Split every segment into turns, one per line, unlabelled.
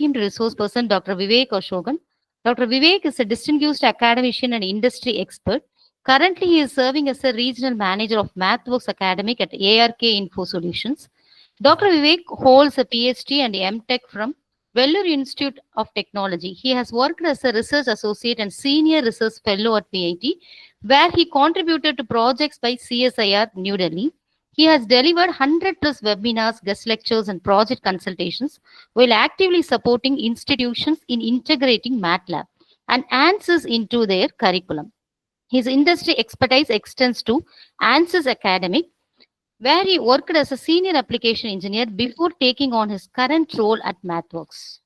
esteemed resource person, Dr. Vivek Ashokan. Dr. Vivek is a distinguished academician and industry expert. Currently, he is serving as a regional manager of MathWorks Academic at ARK Info Solutions. Dr. Vivek holds a PhD and MTech from Vellore Institute of Technology. He has worked as a research associate and senior research fellow at PIT, where he contributed to projects by CSIR New Delhi. He has delivered 100 plus webinars, guest lectures, and project consultations while actively supporting institutions in integrating MATLAB and ANSYS into their curriculum. His industry expertise extends to ANSYS Academic, where he worked as a senior application engineer before taking on his current role at MathWorks.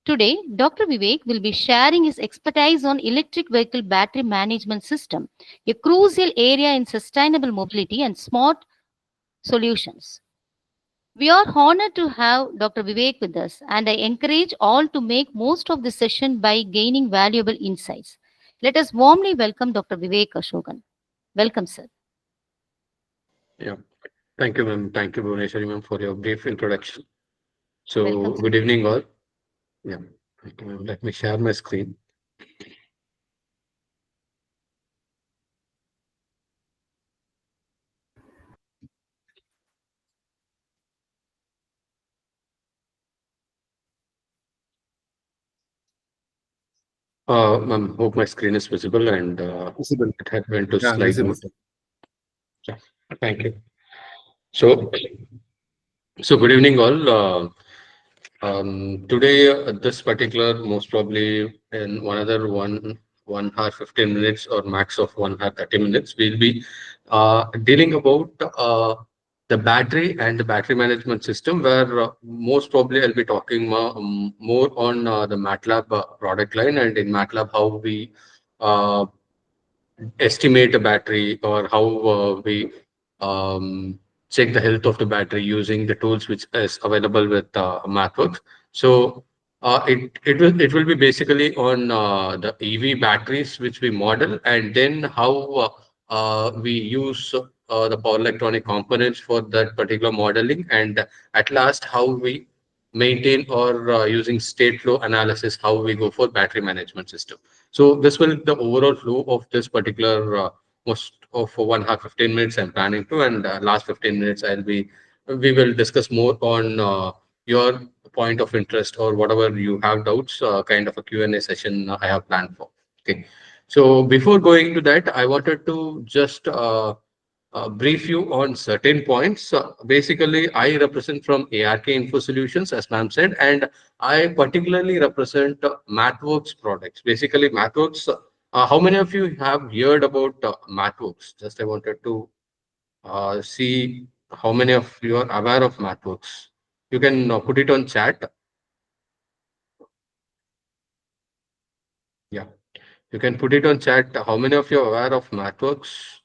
Today, Dr. Vivek will be sharing his expertise on electric vehicle battery management system, a crucial area in sustainable mobility and smart solutions. We are honored to have Dr. Vivek with us, and I encourage all to make most of the session by gaining valuable insights. Let us warmly welcome Dr. Vivek Ashokan. Welcome, sir.
Yeah, thank you, ma'am. Thank you, Bhuvneshwari, ma'am, for your brief introduction. So,
Welcome, sir.
good evening, all. Yeah, thank you, ma'am. Let me share my screen. Ma'am, hope my screen is visible and
Visible.
it had went to
Yeah,
slide
visible.
mode. Yeah, thank you. So, good evening, all. Today, this particular, most probably in another 1 hour 15 minutes or max of 1 hour 30 minutes, we'll be dealing about the battery and the battery management system, where most probably I'll be talking more on the MATLAB product line, and in MATLAB how we uh, estimate a battery, or how we um, check the health of the battery using the tools which is available with MathWorks. So it will be basically on the EV batteries which we model, and then how we use the power electronic components for that particular modeling, and at last how we maintain, or using state flow analysis, how we go for battery management system. So this will the overall flow of this particular most of 1 hour 15 minutes I'm planning to, and last 15 minutes we will discuss more on your point of interest, or whatever you have doubts, kind of a Q&A session I have planned for. Okay. So before going to that, I wanted to just brief you on certain points. Basically, I represent from ARK Info Solutions, as ma'am said, and I particularly represent MathWorks products. Basically, MathWorks. How many of you have heard about MathWorks? Just I wanted to see how many of you are aware of MathWorks. You can put it on chat. Yeah, you can put it on chat. How many of you are aware of MathWorks?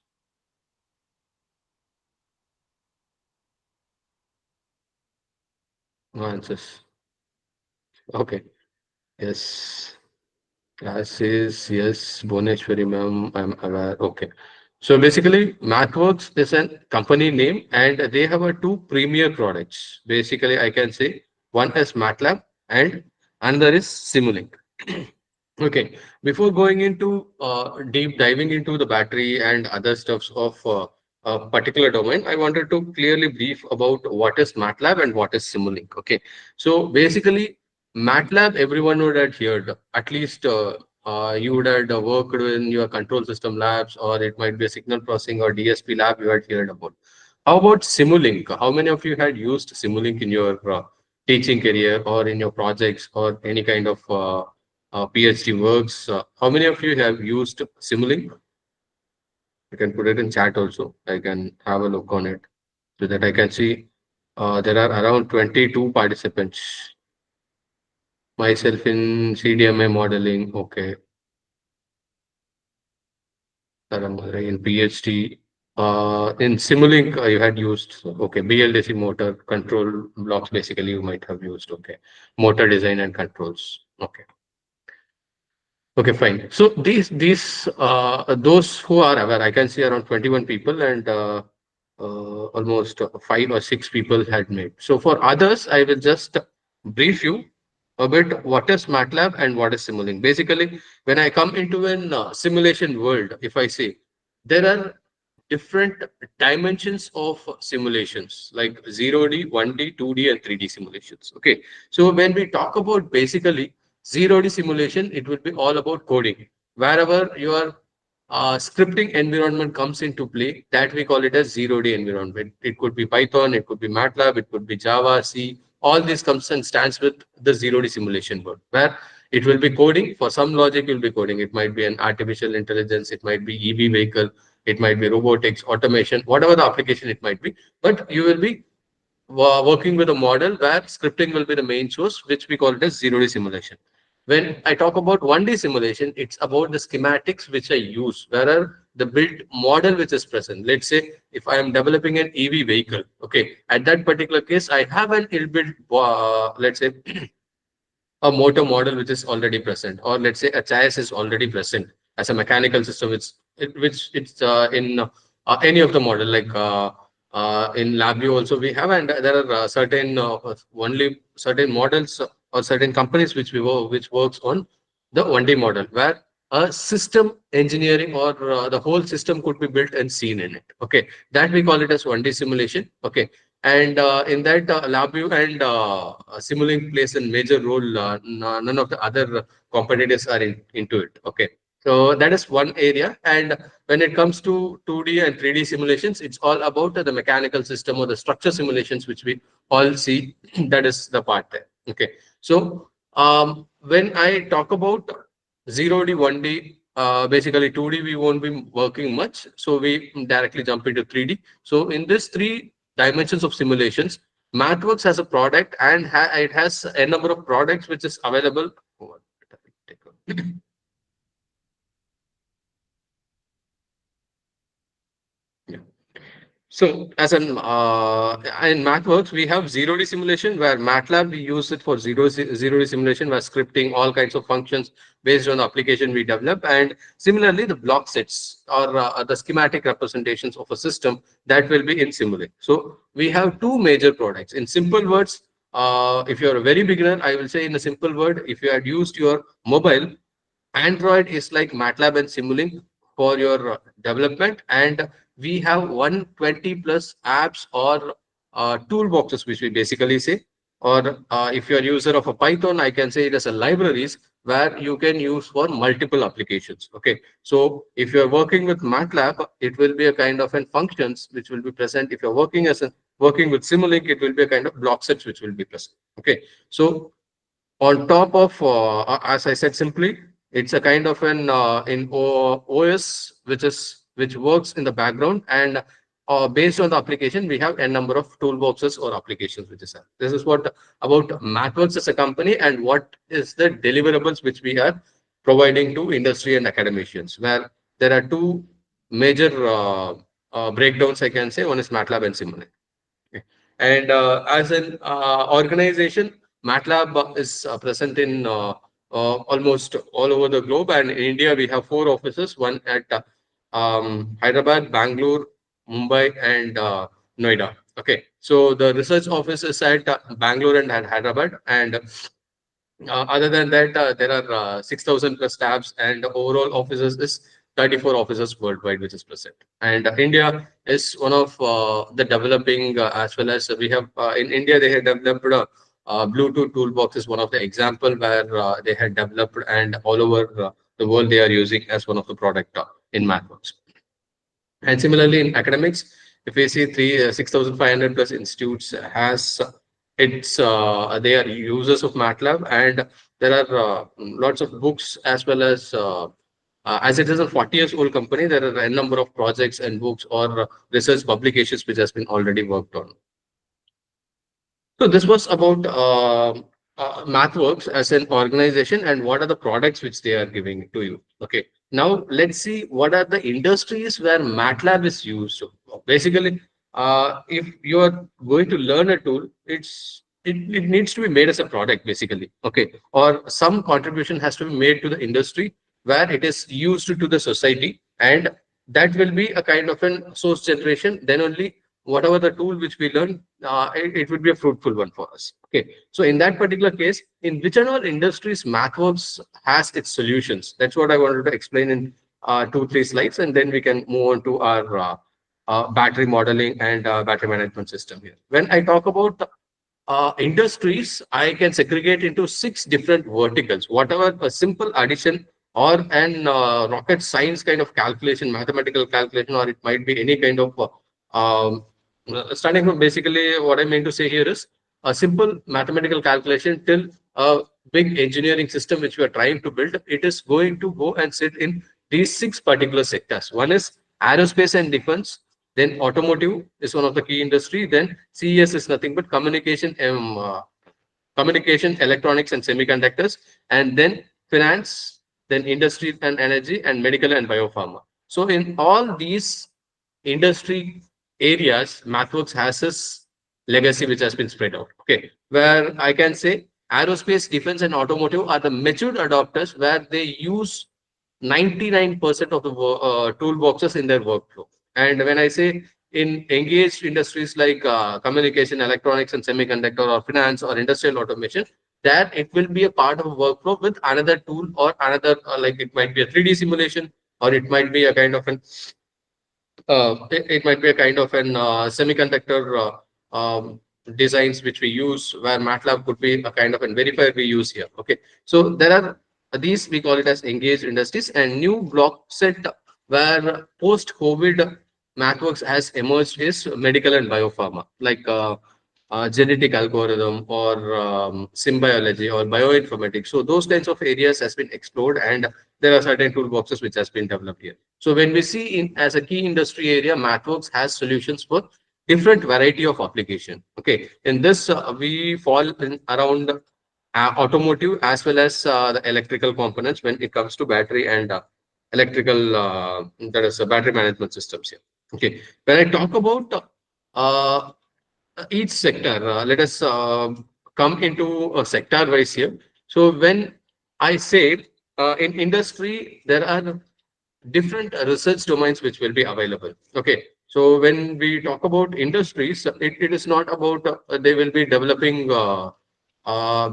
No answers. Okay. Yes. Class is yes, Bhuneshwari ma'am, I'm aware. Okay. So basically, MathWorks is a company name, and they have a two premier products. Basically, I can say one is MATLAB and another is Simulink. Okay. Before going into deep diving into the battery and other stuffs of a particular domain, I wanted to clearly brief about what is MATLAB and what is Simulink. Okay. So basically, MATLAB, everyone would have heard. At least you would have worked in your control system labs, or it might be a signal processing or DSP lab you had heard about. How about Simulink? How many of you had used Simulink in your teaching career, or in your projects, or any kind of PhD works? How many of you have used Simulink? You can put it in chat also. I can have a look on it so that I can see there are around 22 participants. Myself in CDMA modeling, okay. Taramare in PhD. In Simulink, you had used, okay, BLDC motor control blocks, basically, you might have used, okay. Motor design and controls, okay. Okay, fine. So those who are aware, I can see around 21 people, and almost 5 or 6 people had made. So for others, I will just brief you a bit what is MATLAB and what is Simulink. Basically, when I come into an simulation world, if I say there are different dimensions of simulations like 0D, 1D, 2D, and 3D simulations. Okay, so when we talk about basically 0D simulation, it will be all about coding. Wherever your scripting environment comes into play, that we call it as 0D environment. It could be Python, it could be MATLAB, it could be Java, C. All this comes and stands with the 0D simulation world, where it will be coding. For some logic, you'll be coding. It might be an artificial intelligence, it might be EV vehicle, it might be robotics, automation, whatever the application it might be. But you will be working with a model where scripting will be the main source, which we call it as 0D simulation. When I talk about 1D simulation, it's about the schematics which I use, where the built model which is present. Let's say if I am developing an EV vehicle, okay, at that particular case, I have an inbuilt, let's say, a motor model which is already present, or let's say a chassis is already present as a mechanical system, which it's in any of the model, like in LabVIEW also we have, and there are certain only certain models or certain companies which which works on the 1D model, where a system engineering or the whole system could be built and seen in it. Okay, that we call it as 1D simulation. Okay, and in that, LabVIEW and Simulink plays a major role. None of the other competitors are into it. Okay, so that is one area. And when it comes to 2D and 3D simulations, it's all about the mechanical system or the structure simulations, which we all see. That is the part there. Okay, so when I talk about 0D, 1D, basically 2D, we won't be working much. So we directly jump into 3D. So in this three dimensions of simulations, MathWorks has a product, and it has a number of products which is available. Yeah. So as an in MathWorks, we have 0D simulation, where MATLAB we use it for 0D simulation, where scripting all kinds of functions based on the application we develop. And similarly, the block sets or the schematic representations of a system, that will be in Simulink. So we have two major products. In simple words, if you're a very beginner, I will say in a simple word, if you had used your mobile, Android is like MATLAB and Simulink for your development, and we have 120 plus apps or toolboxes, which we basically say. Or if you're a user of a Python, I can say it as a libraries where you can use for multiple applications. Okay, so if you're working with MATLAB, it will be a kind of an functions which will be present. If you're working with Simulink, it will be a kind of block sets which will be present. Okay, so on top of, as I said simply, it's a kind of an OS which works in the background, and based on the application, we have a number of toolboxes or applications which is there. This is what about MathWorks as a company, and what is the deliverables which we are providing to industry and academicians, where there are two major breakdowns, I can say. One is MATLAB and Simulink. Okay. And as an organization, MATLAB is present in almost all over the globe. And in India, we have four offices: one at Hyderabad, Bangalore, Mumbai, and Noida. Okay, so the research office is at Bangalore and at Hyderabad, and other than that, there are 6,000 plus staffs, and the overall offices is 34 offices worldwide, which is present. And India is one of the developing, as well as we have in India, they have developed Bluetooth toolbox is one of the example where they had developed, and all over the world they are using as one of the product in MathWorks. And similarly in academics, if we see 6,500 plus institutes has it's they are users of MATLAB, and there are lots of books, as well as it is a 40 years old company, there are a number of projects and books or research publications which has been already worked on. So this was about MathWorks as an organization, and what are the products which they are giving to you. Okay, now let's see what are the industries where MATLAB is used. So basically, if you are going to learn a tool, it needs to be made as a product, basically. Okay, or some contribution has to be made to the industry where it is used to the society, and that will be a kind of an source generation. Then only whatever the tool which we learn, it would be a fruitful one for us. Okay. So in that particular case, in whichever industries MathWorks has its solutions, that's what I wanted to explain in 2, 3 slides, and then we can move on to our battery modeling and battery management system here. When I talk about industries, I can segregate into 6 different verticals. Whatever a simple addition or an rocket science kind of calculation, mathematical calculation, or it might be any kind of starting from basically what I mean to say here is a simple mathematical calculation till a big engineering system which we are trying to build. It is going to go and sit in these 6 particular sectors. One is aerospace and defense. Then automotive is one of the key industry. Then CES is nothing but communication, electronics and semiconductors, and then finance, then industry and energy, and medical and biopharma. So in all these industry areas, MathWorks has its legacy which has been spread out. Okay, where I can say aerospace, defense, and automotive are the matured adopters where they use 99% of the toolboxes in their workflow. And when I say in engaged industries like communication, electronics, and semiconductor, or finance, or industrial automation, that it will be a part of a workflow with another tool or another, like it might be a 3D simulation, or it might be a kind of an it might be a kind of an semiconductor designs which we use, where MATLAB could be a kind of an verifier we use here. Okay, so there are these, we call it as engaged industries, and new block set where post COVID MathWorks has emerged is medical and biopharma, like genetic algorithm, or symbiology, or bioinformatics. So those kinds of areas has been explored, and there are certain toolboxes which has been developed here. So when we see in as a key industry area, MathWorks has solutions for different variety of application. Okay, in this we fall in around automotive as well as the electrical components when it comes to battery and electrical that is battery management systems here. Okay, when I talk about each sector, let us come into a sector wise here. So when I say in industry, there are different research domains which will be available. Okay, so when we talk about industries, it is not about they will be developing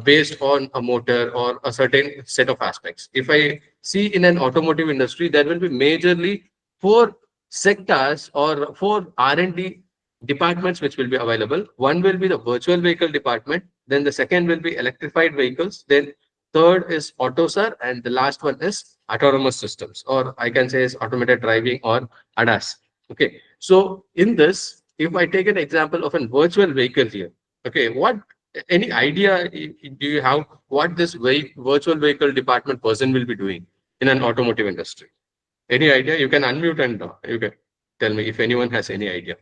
based on a motor or a certain set of aspects. If I see in an automotive industry, there will be majorly 4 sectors or 4 R&D departments which will be available. One will be the virtual vehicle department, then the second will be electrified vehicles, then third is AutoSAR, and the last one is autonomous systems, or I can say is automated driving, or ADAS. Okay, so in this, if I take an example of a virtual vehicle here, okay, what any idea do you have what this virtual vehicle department person will be doing in an automotive industry? Any idea? You can unmute and you can tell me if anyone has any idea.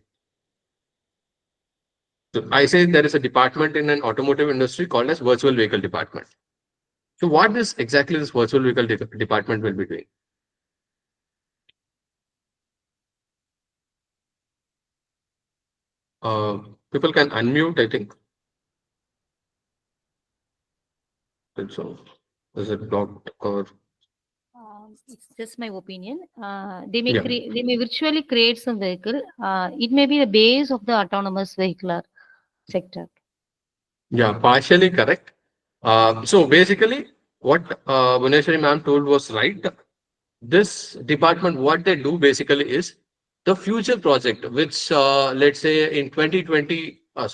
So I say there is a department in an automotive industry called as virtual vehicle department. So what is exactly this virtual vehicle department will be doing? People can unmute, I think. So is it blocked or?
It's just my opinion. They may
Yeah.
they may virtually create some vehicle. It may be the base of the autonomous vehicular sector.
Yeah, partially correct. So basically, what Bhuneshwari ma'am told was right. This department, what they do basically is the future project, which let's say in 2028 or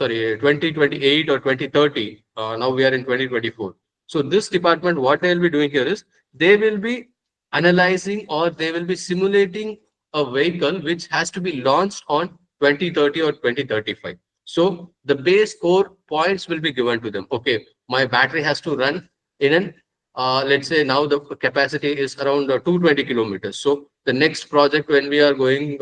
2030. Now we are in 2024. So this department, what they will be doing here is they will be analyzing, or they will be simulating a vehicle which has to be launched on 2030 or 2035. So the base core points will be given to them. Okay, my battery has to run in an let's say now the capacity is around 220 kilometers. So the next project when we are going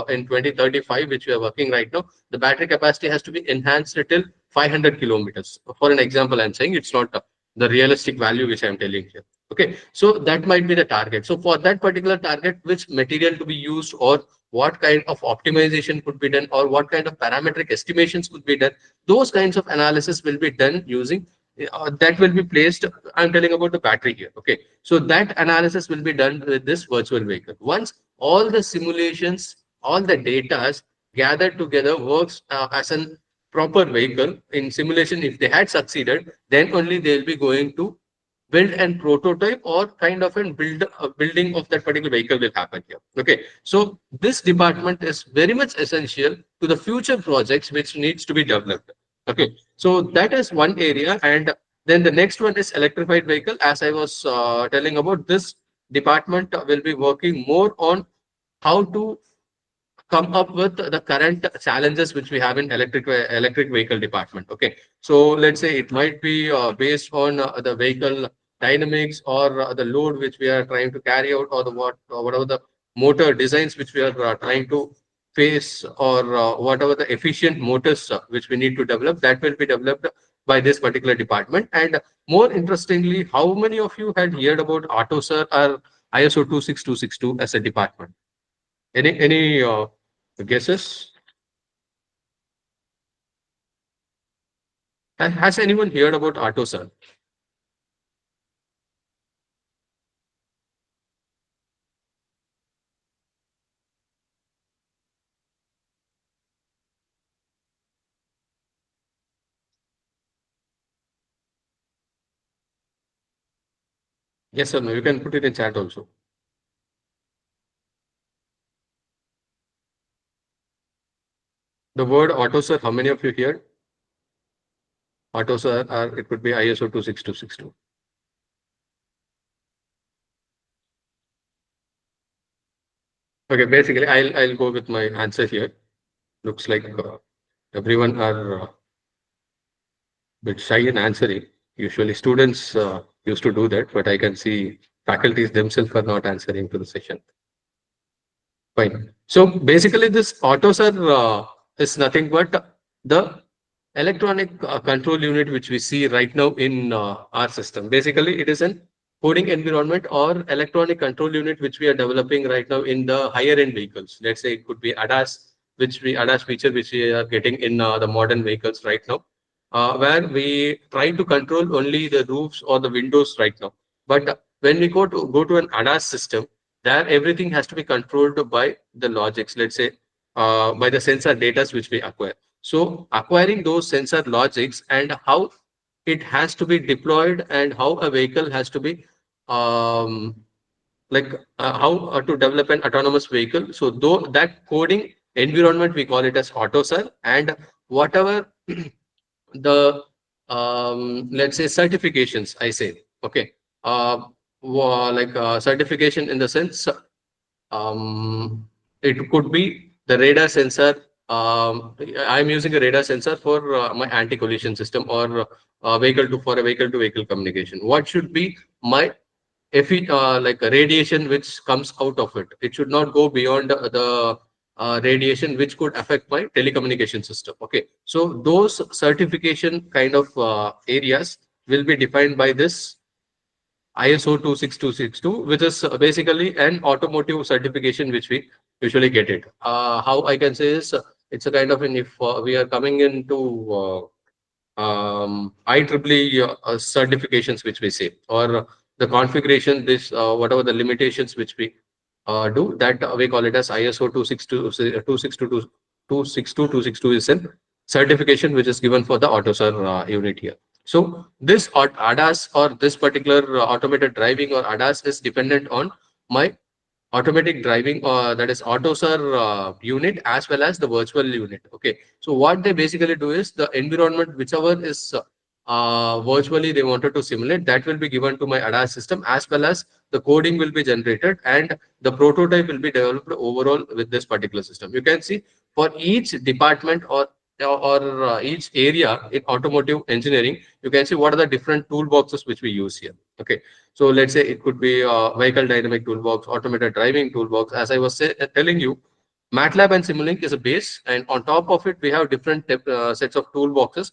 in 2035, which we are working right now, the battery capacity has to be enhanced till 500 kilometers. For an example, I'm saying it's not the realistic value which I'm telling here. Okay, so that might be the target. So for that particular target, which material to be used, or what kind of optimization could be done, or what kind of parametric estimations could be done, those kinds of analysis will be done using that will be placed. I'm telling about the battery here. Okay, so that analysis will be done with this virtual vehicle. Once all the simulations, all the data gathered together works as a proper vehicle in simulation. If they had succeeded, then only they'll be going to build and prototype or kind of a building of that particular vehicle will happen here. Okay, so this department is very much essential to the future projects which needs to be developed. Okay, so that is one area. And then the next one is electrified vehicle. As I was telling about, this department will be working more on how to come up with the current challenges which we have in electric vehicle department. Okay, so let's say it might be based on the vehicle dynamics, or the load which we are trying to carry out, or the or whatever the motor designs which we are trying to face, or whatever the efficient motors which we need to develop, that will be developed by this particular department. And more interestingly, how many of you had heard about AutoSAR or ISO 26262 as a department? Any guesses? Has anyone heard about AutoSAR? Yes or no? You can put it in chat also. The word AutoSAR, how many of you heard? AutoSAR, or it could be ISO 26262. Okay, basically, I'll go with my answer here. Looks like everyone are bit shy in answering. Usually, students used to do that, but I can see faculties themselves are not answering to the session. Fine. So basically, this AutoSAR is nothing but the electronic control unit which we see right now in our system. Basically, it is an coding environment or electronic control unit which we are developing right now in the higher end vehicles. Let's say it could be ADAS, ADAS feature which we are getting in the modern vehicles right now, where we try to control only the roofs or the windows right now. But when we go to an ADAS system, there everything has to be controlled by the logics. Let's say by the sensor data which we acquire. So acquiring those sensor logics and how it has to be deployed, and how a vehicle has to be um, like how to develop an autonomous vehicle. So though that coding environment, we call it as AutoSAR. And whatever the let's say certifications, I say, okay, certification in the sense, it could be the radar sensor. I'm using a radar sensor for my anti-collision system, or for a vehicle to vehicle communication. What should be my like a radiation which comes out of it? It should not go beyond the radiation which could affect my telecommunication system. Okay, so those certification kind of areas will be defined by this ISO 26262, which is basically an automotive certification which we usually get it. How I can say is, it's a kind of an, if we are coming into IEEE certifications which we say, or the configuration, this whatever the limitations which we do, that we call it as ISO 262 is a certification which is given for the AutoSAR unit here. So this ADAS, or this particular automated driving or ADAS, is dependent on my automatic driving, that is AutoSAR unit, as well as the virtual unit. Okay, so what they basically do is, the environment whichever is virtually they wanted to simulate, that will be given to my ADAS system, as well as the coding will be generated, and the prototype will be developed overall with this particular system. You can see for each department, or each area in automotive engineering, you can see what are the different toolboxes which we use here. Okay, so let's say it could be vehicle dynamic toolbox, automated driving toolbox. As I was telling you, MATLAB and Simulink is a base, and on top of it, we have different sets of toolboxes.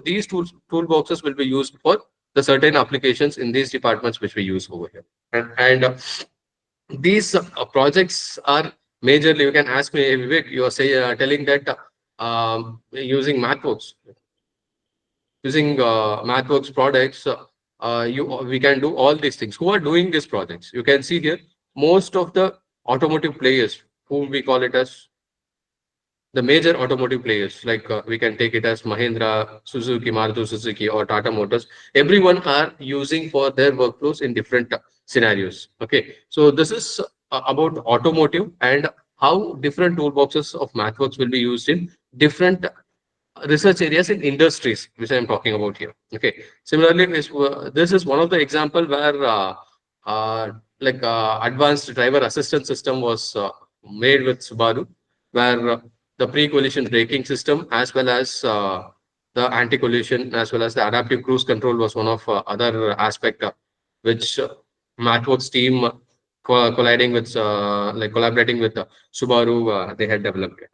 These toolboxes will be used for the certain applications in these departments which we use over here. And these projects are majorly, you can ask me, Vivek, you are telling that using MathWorks, products, we can do all these things. Who are doing these projects? You can see here most of the automotive players, whom we call it as the major automotive players, like we can take it as Mahindra, Suzuki, Maruti Suzuki, or Tata Motors, everyone are using for their workflows in different scenarios. Okay, so this is about automotive and how different toolboxes of MathWorks will be used in different research areas in industries, which I am talking about here. Okay. Similarly, this is one of the example where advanced driver assistance system was made with Subaru, where the pre-collision braking system as well as the anti-collision as well as the adaptive cruise control was one of other aspect which MathWorks team colliding with collaborating with Subaru, they had developed it.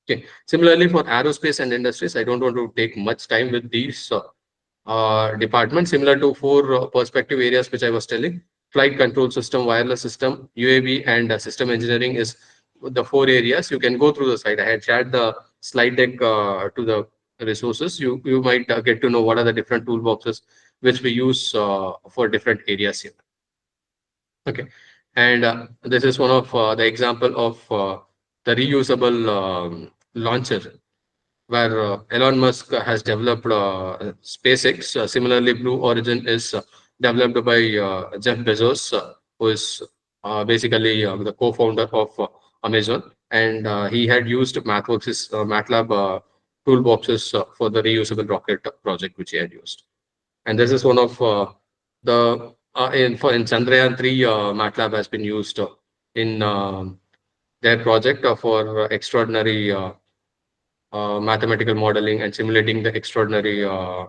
Okay. Similarly, for aerospace and industries, I don't want to take much time with these departments. Similar to four perspective areas which I was telling: flight control system, wireless system, UAV, and system engineering is the four areas. You can go through the slide. I had shared the slide deck to the resources. You might get to know what are the different toolboxes which we use for different areas here. Okay, and this is one of the example of the reusable launcher where Elon Musk has developed SpaceX. Similarly, Blue Origin is developed by Jeff Bezos, who is basically the co-founder of Amazon, and he had used MathWorks' MATLAB toolboxes for the reusable rocket project, which he had used. And this is one of the in Chandrayaan 3, MATLAB has been used in their project for extraordinary mathematical modeling and simulating the extraordinary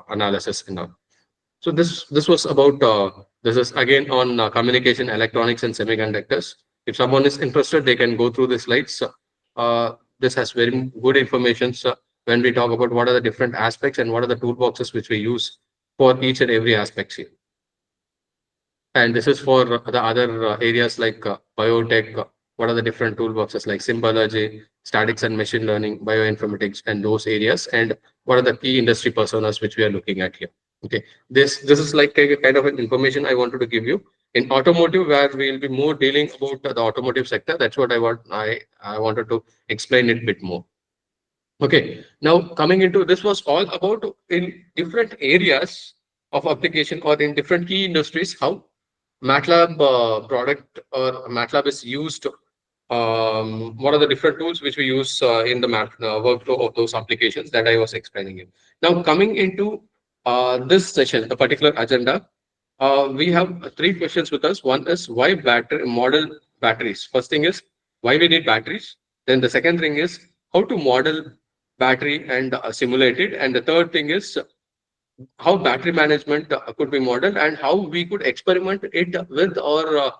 analysis in so this was about this is again on communication, electronics, and semiconductors. If someone is interested, they can go through the slides. This has very good information when we talk about what are the different aspects and what are the toolboxes which we use for each and every aspect here. And this is for the other areas like biotech. What are the different toolboxes like symbology, statics and machine learning, bioinformatics, and those areas? And what are the key industry personas which we are looking at here? Okay, this is like a kind of an information I wanted to give you. In automotive, where we'll be more dealing about the automotive sector, that's what I wanted to explain it a bit more. Okay, now coming into this was all about in different areas of application or in different key industries, how MATLAB product or MATLAB is used. What are the different tools which we use in the workflow of those applications that I was explaining you. Now coming into this session, the particular agenda, we have three questions with us. One is why battery model batteries. First thing is why we need batteries. Then the second thing is how to model battery and simulate it. And the third thing is how battery management could be modeled and how we could experiment it with or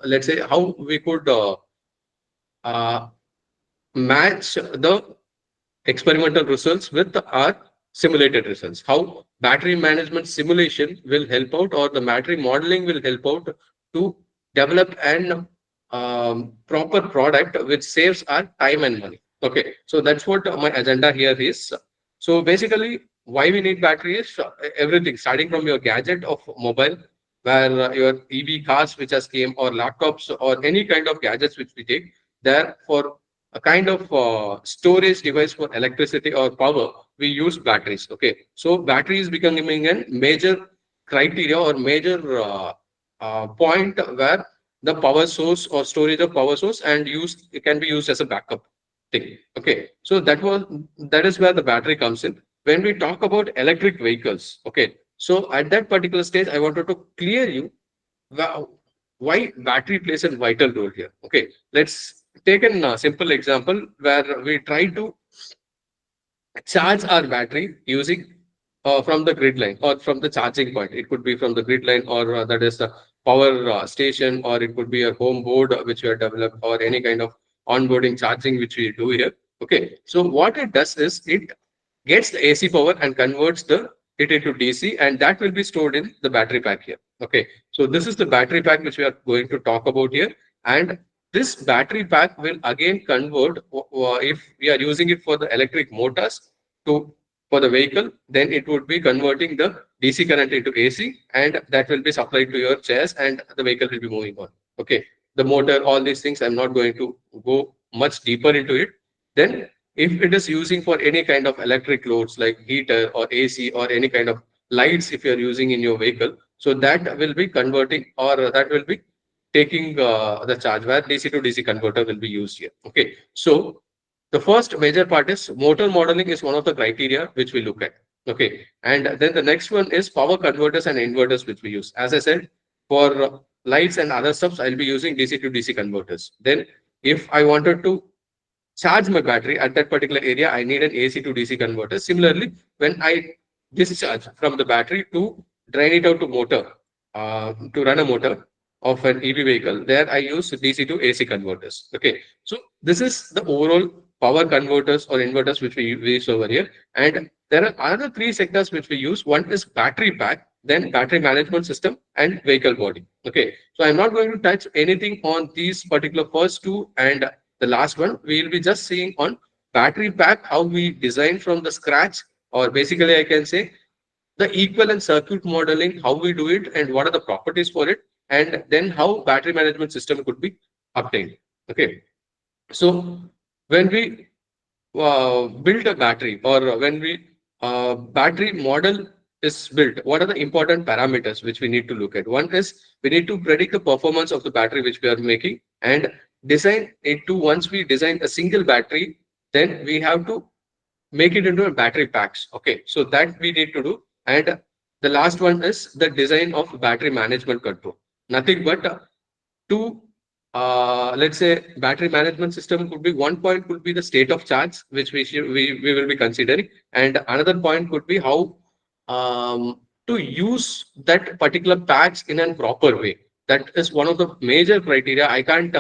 let's say how we could uh, match the experimental results with our simulated results. How battery management simulation will help out or the battery modeling will help out to develop an proper product which saves our time and money. Okay, so that's what my agenda here is. So basically, why we need batteries? Everything starting from your gadget of mobile, where your EV cars which has came or laptops or any kind of gadgets which we take, there for a kind of storage device for electricity or power, we use batteries. Okay, so battery is becoming a major criteria or major point where the power source or storage of power source and use it can be used as a backup thing. Okay, so that is where the battery comes in. When we talk about electric vehicles, okay, so at that particular stage, I wanted to clear you why battery plays a vital role here. Okay, let's take a simple example where we try to charge our battery using from the grid line or from the charging point. It could be from the grid line or that is the power station, or it could be a home board which we have developed, or any kind of onboarding charging which we do here. Okay, so what it does is it gets the AC power and converts it into DC, and that will be stored in the battery pack here. Okay, so this is the battery pack which we are going to talk about here, and this battery pack will again convert if we are using it for the electric motors to for the vehicle, then it would be converting the DC current into AC, and that will be supplied to your chairs, and the vehicle will be moving on. Okay, the motor, all these things, I'm not going to go much deeper into it. Then if it is using for any kind of electric loads like heater or AC or any kind of lights, if you're using in your vehicle, so that will be converting, or that will be taking the charge, where DC to DC converter will be used here. Okay. So the first major part is motor modeling is one of the criteria which we look at. Okay. And then the next one is power converters and inverters, which we use. As I said, for lights and other stuff, I'll be using DC to DC converters. Then if I wanted to charge my battery at that particular area, I need an AC to DC converter. Similarly, when I discharge from the battery to drain it out to motor, to run a motor of an EV vehicle, there I use DC to AC converters. Okay, so this is the overall power converters or inverters which we use over here. And there are other three sectors which we use. One is battery pack, then battery management system, and vehicle body. Okay, so I'm not going to touch anything on these particular first two and the last one. We will be just seeing on battery pack how we design from the scratch, or basically I can say the equivalent circuit modeling, how we do it and what are the properties for it, and then how battery management system could be obtained. Okay, so when we build a battery, or when we battery model is built, what are the important parameters which we need to look at? One is we need to predict the performance of the battery which we are making, and design it to, once we design a single battery, then we have to make it into a battery packs. Okay, so that we need to do. And the last one is the design of battery management control. Nothing but to let's say battery management system could be, one point could be the state of charge which we will be considering, and another point could be how to use that particular packs in a proper way. That is one of the major criteria. I can't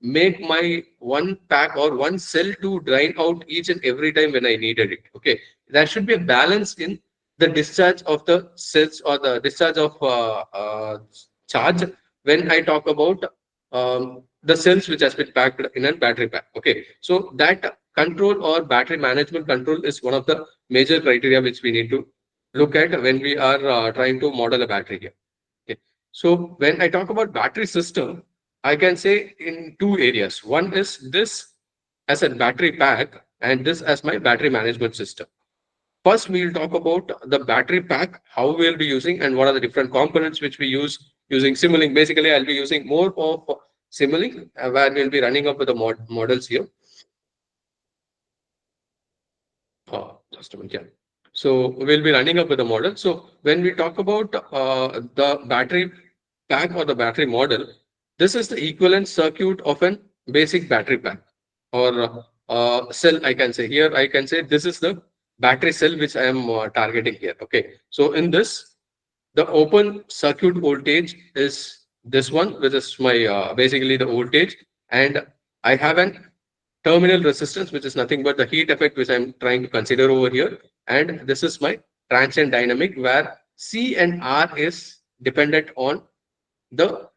make my one pack or one cell to drain out each and every time when I needed it. Okay, there should be a balance in the discharge of the cells, or the discharge of charge, when I talk about the cells which has been packed in a battery pack. Okay, so that control or battery management control is one of the major criteria which we need to look at when we are trying to model a battery here. Okay, so when I talk about battery system, I can say in two areas. One is this as a battery pack, and this as my battery management system. First, we'll talk about the battery pack, how we'll be using, and what are the different components which we use using Simulink. Basically, I'll be using more of Simulink, where we'll be running up with the models here. Just a minute, yeah. So we'll be running up with the model. So when we talk about the battery pack or the battery model, this is the equivalent circuit of an basic battery pack, or cell. I can say here, I can say this is the battery cell which I am targeting here. Okay, so in this, the open circuit voltage is this one, which is my basically the voltage, and I have an terminal resistance, which is nothing but the heat effect which I'm trying to consider over here, and this is my transient dynamic, where C and R is dependent on the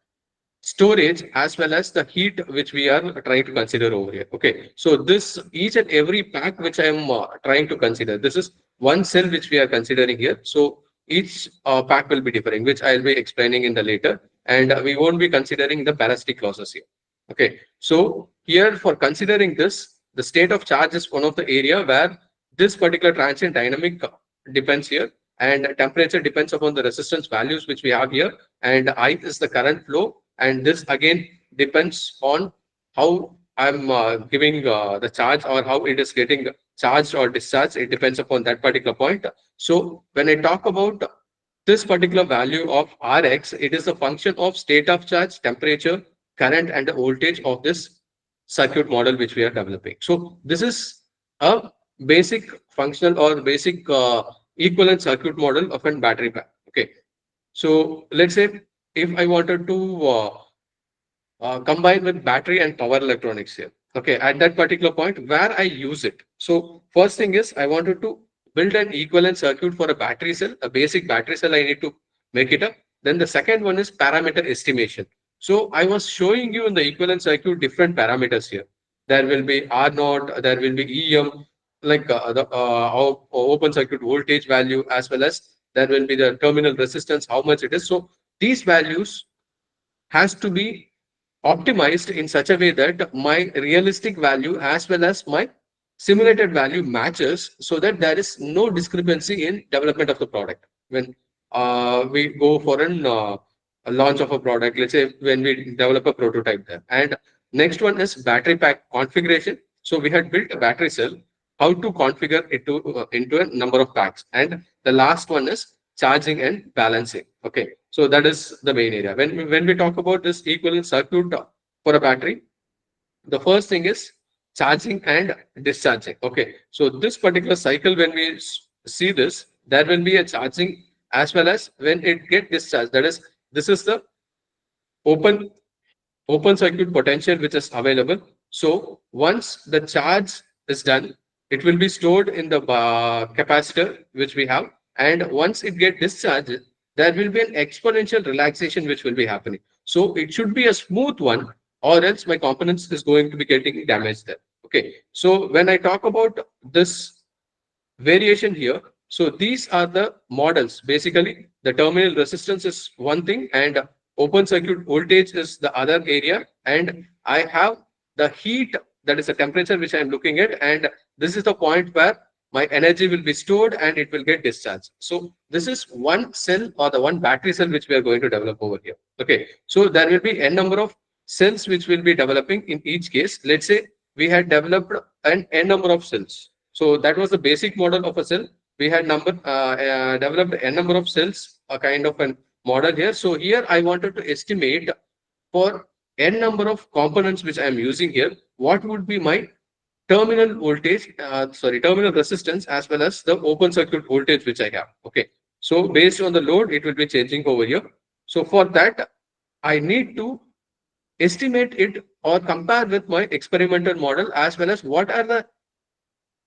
storage as well as the heat which we are trying to consider over here. Okay, so this each and every pack which I am trying to consider, this is one cell which we are considering here. So each pack will be differing, which I'll be explaining in the later, and we won't be considering the parasitic losses here. Okay, so here for considering this, the state of charge is one of the area where this particular transient dynamic depends here, and temperature depends upon the resistance values which we have here, and I is the current flow, and this again depends on how I'm giving the charge, or how it is getting charged or discharged. It depends upon that particular point. So when I talk about this particular value of Rx, it is a function of state of charge, temperature, current, and the voltage of this circuit model which we are developing. So this is a basic functional or basic equivalent circuit model of a battery pack. Okay, so let's say if I wanted to combine with battery and power electronics here. Okay, at that particular point where I use it. So first thing is I wanted to build an equivalent circuit for a battery cell, a basic battery cell. I need to make it up. Then the second one is parameter estimation. So I was showing you in the equivalent circuit different parameters here. There will be R naught, there will be EM, like the open circuit voltage value, as well as there will be the terminal resistance, how much it is. So these values has to be optimized in such a way that my realistic value as well as my simulated value matches so that there is no discrepancy in development of the product. When we go for a launch of a product, let's say when we develop a prototype there. And next one is battery pack configuration. So we had built a battery cell, how to configure it to into a number of packs. And the last one is charging and balancing. Okay, so that is the main area. When we talk about this equivalent circuit for a battery, the first thing is charging and discharging. Okay, so this particular cycle, when we see this, there will be a charging as well as when it get discharged. That is, this is the open open circuit potential which is available. So once the charge is done, it will be stored in the capacitor which we have, and once it get discharged, there will be an exponential relaxation which will be happening. So it should be a smooth one, or else my components is going to be getting damaged there. Okay, so when I talk about this variation here, so these are the models. Basically, the terminal resistance is one thing, and open circuit voltage is the other area. And I have the heat, that is the temperature which I am looking at, and this is the point where my energy will be stored and it will get discharged. So this is one cell or the one battery cell which we are going to develop over here. Okay, so there will be n number of cells which will be developing in each case. Let's say we had developed an n number of cells. So that was the basic model of a cell. We had developed n number of cells, a kind of a model here. So here I wanted to estimate for n number of components which I am using here, what would be my terminal voltage, terminal resistance, as well as the open circuit voltage which I have. Okay. So based on the load, it will be changing over here. So for that, I need to estimate it or compare with my experimental model, as well as what are the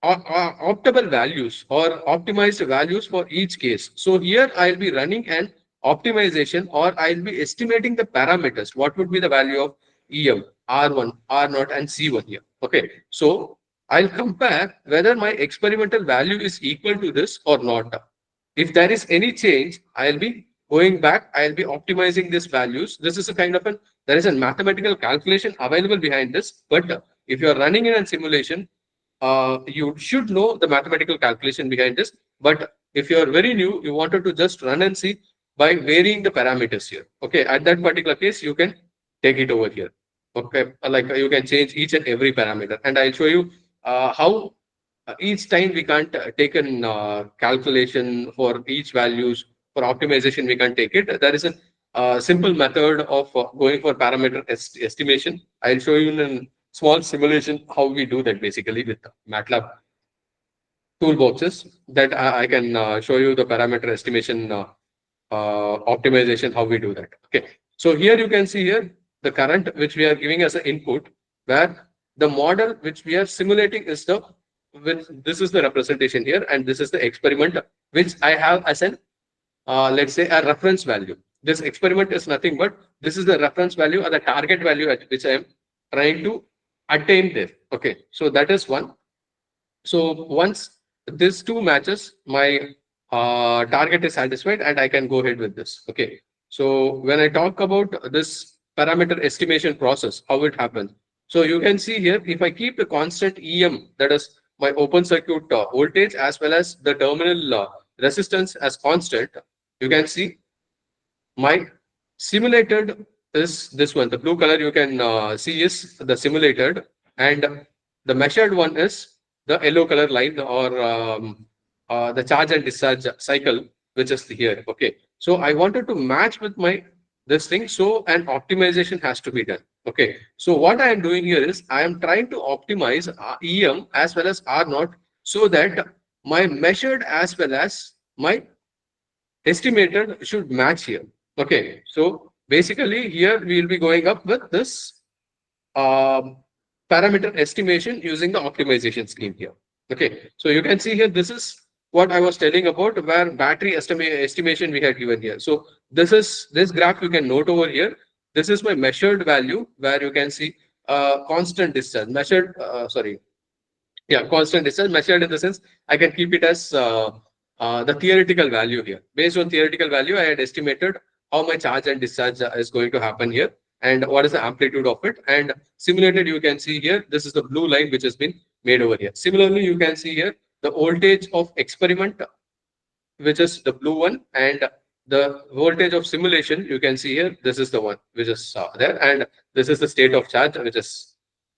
optimal values or optimized values for each case. So here I'll be running an optimization, or I'll be estimating the parameters. What would be the value of EM, R1, R0, and C1 here? Okay, so I'll compare whether my experimental value is equal to this or not. If there is any change, I'll be going back, I'll be optimizing these values. This is a kind of there is a mathematical calculation available behind this, but if you're running in a simulation, you should know the mathematical calculation behind this. But if you're very new, you wanted to just run and see by varying the parameters here. Okay, at that particular case, you can take it over here. Okay, like you can change each and every parameter, and I'll show you how each time we can't take an calculation for each values. For optimization, we can take it. There is a simple method of going for parameter estimation. I'll show you in a small simulation how we do that, basically with MATLAB toolboxes, that I can show you the parameter estimation optimization, how we do that. Okay, so here you can see here the current which we are giving as an input, where the model which we are simulating is this is the representation here, and this is the experiment which I have as an let's say a reference value. This experiment is nothing but this is the reference value or the target value at which I am trying to attain there. Okay, so that is one. So once this two matches, my target is satisfied, and I can go ahead with this. Okay, so when I talk about this parameter estimation process, how it happens. So you can see here, if I keep the constant EM, that is my open circuit voltage, as well as the terminal resistance as constant, you can see my simulated is this one. The blue color you can see is the simulated, and the measured one is the yellow color line, or the charge and discharge cycle, which is here. Okay, so I wanted to match with my this thing, so an optimization has to be done. Okay, so what I am doing here is I am trying to optimize EM as well as R0, so that my measured as well as my estimated should match here. Okay, so basically here we will be going up with this parameter estimation using the optimization scheme here. Okay, so you can see here, this is what I was telling about, where battery estimation we had given here. So this graph you can note over here. This is my measured value, where you can see constant discharge measured. Constant discharge measured in the sense I can keep it as the theoretical value here. Based on theoretical value, I had estimated how my charge and discharge is going to happen here. and what is the amplitude of it. And simulated, you can see here, this is the blue line which has been made over here. Similarly, you can see here the voltage of experiment, which is the blue one, and the voltage of simulation, you can see here, this is the one which is there, and this is the state of charge which is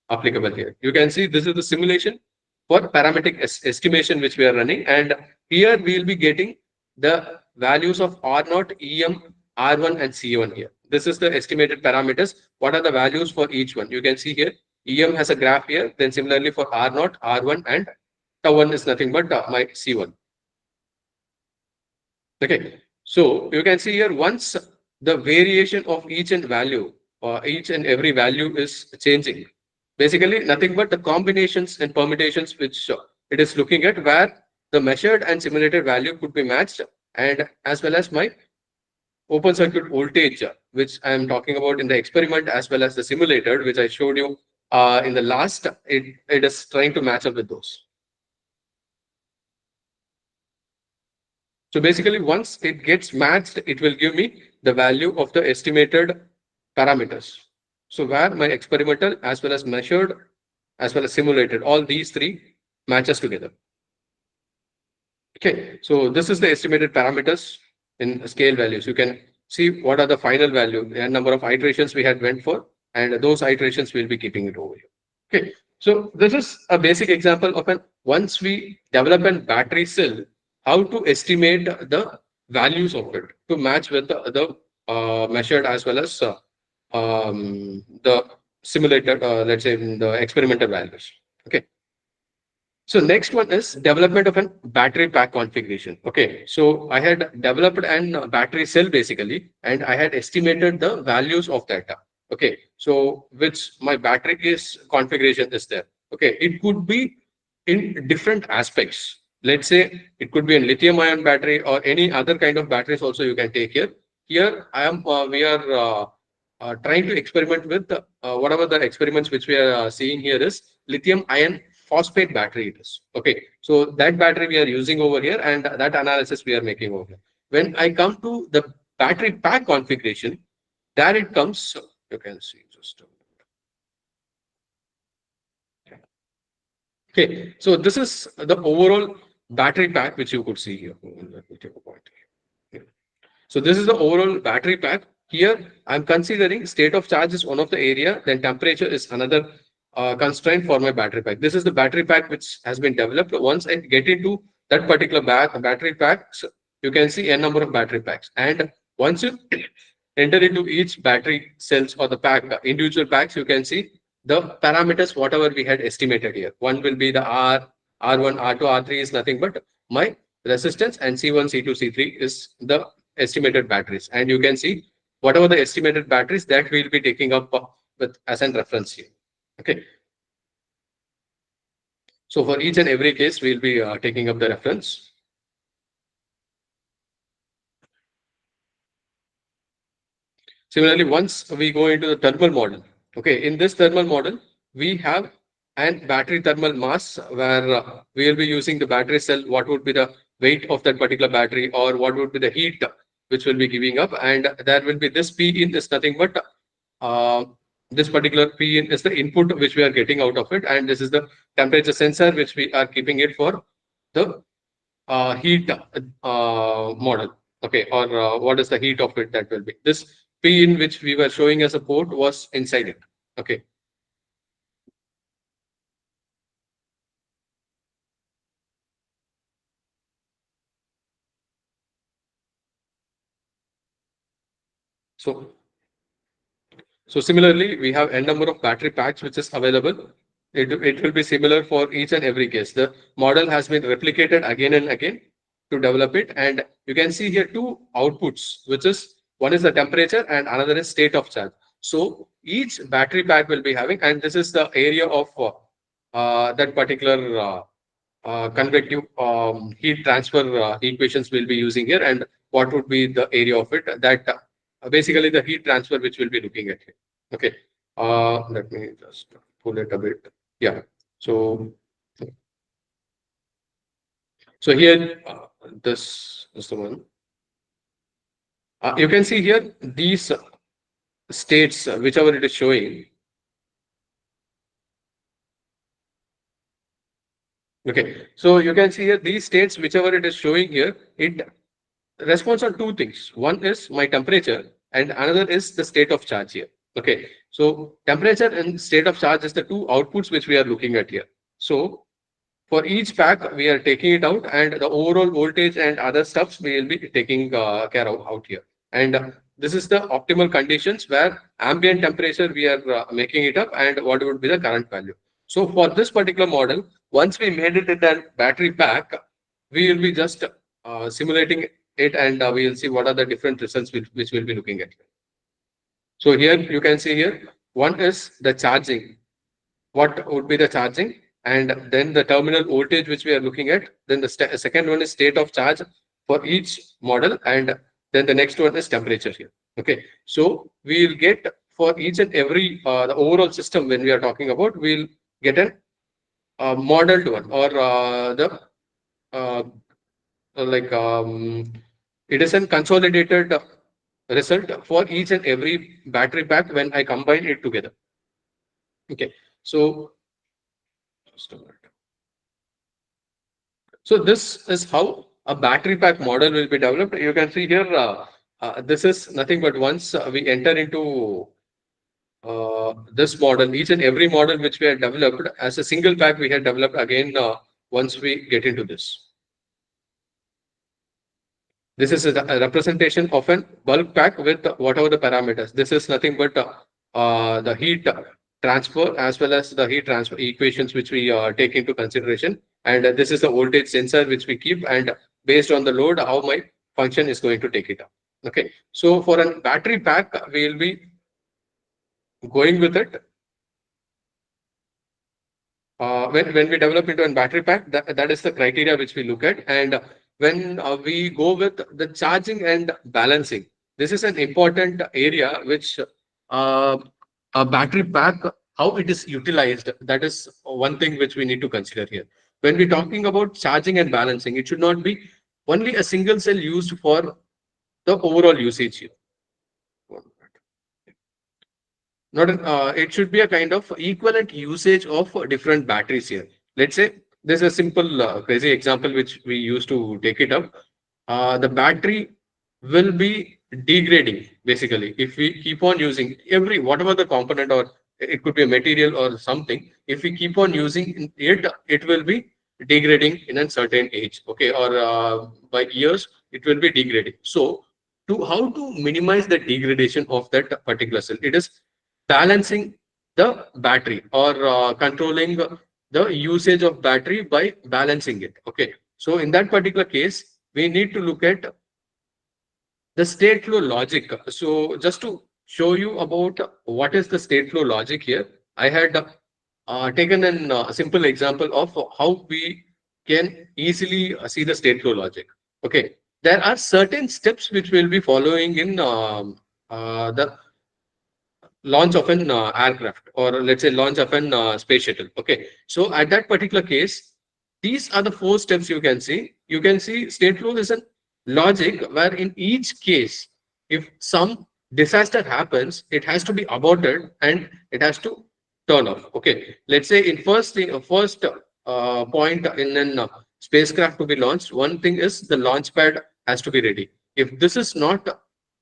applicable here. You can see this is the simulation for parametric estimation which we are running, and here we will be getting the values of R0, EM, R1 and C1 here. This is the estimated parameters. What are the values for each one? You can see here, EM has a graph here, then similarly for R0, R1 and tau1 is nothing but my C1. Okay, so you can see here, once the variation of each and value, each and every value is changing, basically nothing but the combinations and permutations which it is looking at, where the measured and simulated value could be matched, and as well as my open circuit voltage, which I am talking about in the experiment as well as the simulator, which I showed you in the last, it is trying to match up with those. So basically, once it gets matched, it will give me the value of the estimated parameters. So where my experimental as well as measured as well as simulated, all these three matches together. Okay, so this is the estimated parameters in scale values. You can see what are the final value, the number of iterations we had went for, and those iterations we'll be keeping it over here. Okay, so this is a basic example of an once we develop a battery cell, how to estimate the values of it to match with the measured as well as the simulated, let's say the experimental values. Okay. So next one is development of a battery pack configuration. Okay, so I had developed an battery cell basically, and I had estimated the values of that. Okay, so which my battery is configuration is there. Okay, it could be in different aspects. Let's say it could be a lithium ion battery or any other kind of batteries also you can take here. Here I am, we are trying to experiment with whatever the experiments which we are seeing here is lithium ion phosphate battery it is. Okay, so that battery we are using over here, and that analysis we are making over here. When I come to the battery pack configuration, there it comes. So you can see just. Okay, so this is the overall battery pack which you could see here. Let me take a point here. So this is the overall battery pack. Here I'm considering state of charge is one of the area, then temperature is another constraint for my battery pack. This is the battery pack which has been developed. Once I get into that particular battery pack, so you can see a number of battery packs. And once you enter into each battery cells or the pack, individual packs, you can see the parameters, whatever we had estimated here. One will be the R, R1, R2, R3 is nothing but my resistance, and C1, C2, C3 is the estimated batteries. And you can see whatever the estimated batteries that we'll be taking up with as a reference here. Okay. So for each and every case, we'll be taking up the reference. Similarly, once we go into the thermal model, okay, in this thermal model, we have an battery thermal mass where we will be using the battery cell, what would be the weight of that particular battery, or what would be the heat which will be giving up. And there will be this P in is nothing but this particular P in is the input which we are getting out of it. And this is the temperature sensor which we are keeping it for the heat model. Okay, or what is the heat of it that will be. This P in which we were showing as a port was inside it. Okay. So similarly, we have n number of battery packs which is available. It will be similar for each and every case. The model has been replicated again and again to develop it. And you can see here two outputs, which is one is the temperature and another is state of charge. So each battery pack will be having, and this is the area of that particular convective heat transfer equations we'll be using here, and what would be the area of it, that basically the heat transfer which we'll be looking at here. Okay, let me just pull it a bit. Yeah, so here this is the one. You can see here these states, whichever it is showing. Okay, so you can see here these states, whichever it is showing here, it responds on two things. One is my temperature, and another is the state of charge here. Okay, so temperature and state of charge is the two outputs which we are looking at here. So for each pack, we are taking it out, and the overall voltage and other stuffs we will be taking care of out here. And this is the optimal conditions where ambient temperature we are making it up, and what would be the current value. So for this particular model, once we made it in that battery pack, we will be just simulating it, and we will see what are the different results which we'll be looking at. So here you can see here, one is the charging, what would be the charging, and then the terminal voltage which we are looking at. Then the second one is state of charge for each model, and then the next one is temperature here. Okay, so we will get for each and every the overall system when we are talking about, we'll get an modeled one, or the uh, like it is a consolidated result for each and every battery pack when I combine it together. Okay, so just a minute. So this is how a battery pack model will be developed. You can see here, this is nothing but once we enter into this model, each and every model which we have developed as a single pack, we have developed again once we get into this. This is a representation of a bulk pack with whatever the parameters. This is nothing but the heat transfer as well as the heat transfer equations which we take into consideration. And this is the voltage sensor which we keep, and based on the load, how my function is going to take it up. Okay. So for a battery pack, we will be going with it. When we develop into a battery pack, that is the criteria which we look at. And when we go with the charging and balancing, this is an important area which a battery pack, how it is utilized, that is one thing which we need to consider here. When we're talking about charging and balancing, it should not be only a single cell used for the overall usage here. Not it should be a kind of equivalent usage of different batteries here. Let's say there's a simple crazy example which we used to take it up. The battery will be degrading basically if we keep on using every whatever the component, or it could be a material or something. If we keep on using it, it will be degrading in a certain age. Okay, or by years it will be degrading. So to how to minimize the degradation of that particular cell, it is balancing the battery, or controlling the usage of battery by balancing it. Okay, so in that particular case, we need to look at the state flow logic. So just to show you about what is the state flow logic here, I had taken a simple example of how we can easily see the state flow logic. Okay, there are certain steps which we'll be following in the launch of an aircraft, or let's say launch of an space shuttle. Okay, so at that particular case, these are the four steps you can see. You can see state flow is a logic where in each case, if some disaster happens, it has to be aborted and it has to turn off. Okay, let's say in first point in an spacecraft to be launched, one thing is the launch pad has to be ready. If this is not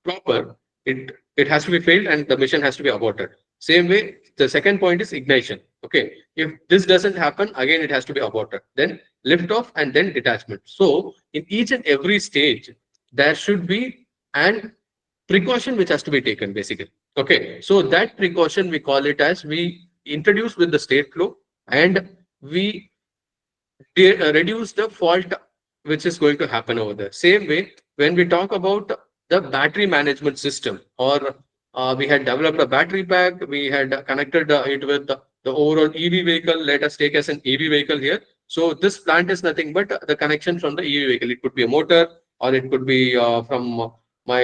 proper, it has to be failed and the mission has to be aborted. Same way, the second point is ignition. Okay, if this doesn't happen, again it has to be aborted. Then lift off and then detachment. So in each and every stage, there should be an precaution which has to be taken basically. Okay, so that precaution we call it as we introduce with the state flow, and we reduce the fault which is going to happen over there. Same way, when we talk about the battery management system, or we had developed a battery pack, we had connected it with the overall EV vehicle. Let us take as an EV vehicle here. So this plant is nothing but the connection from the EV vehicle. It could be a motor, or it could be from my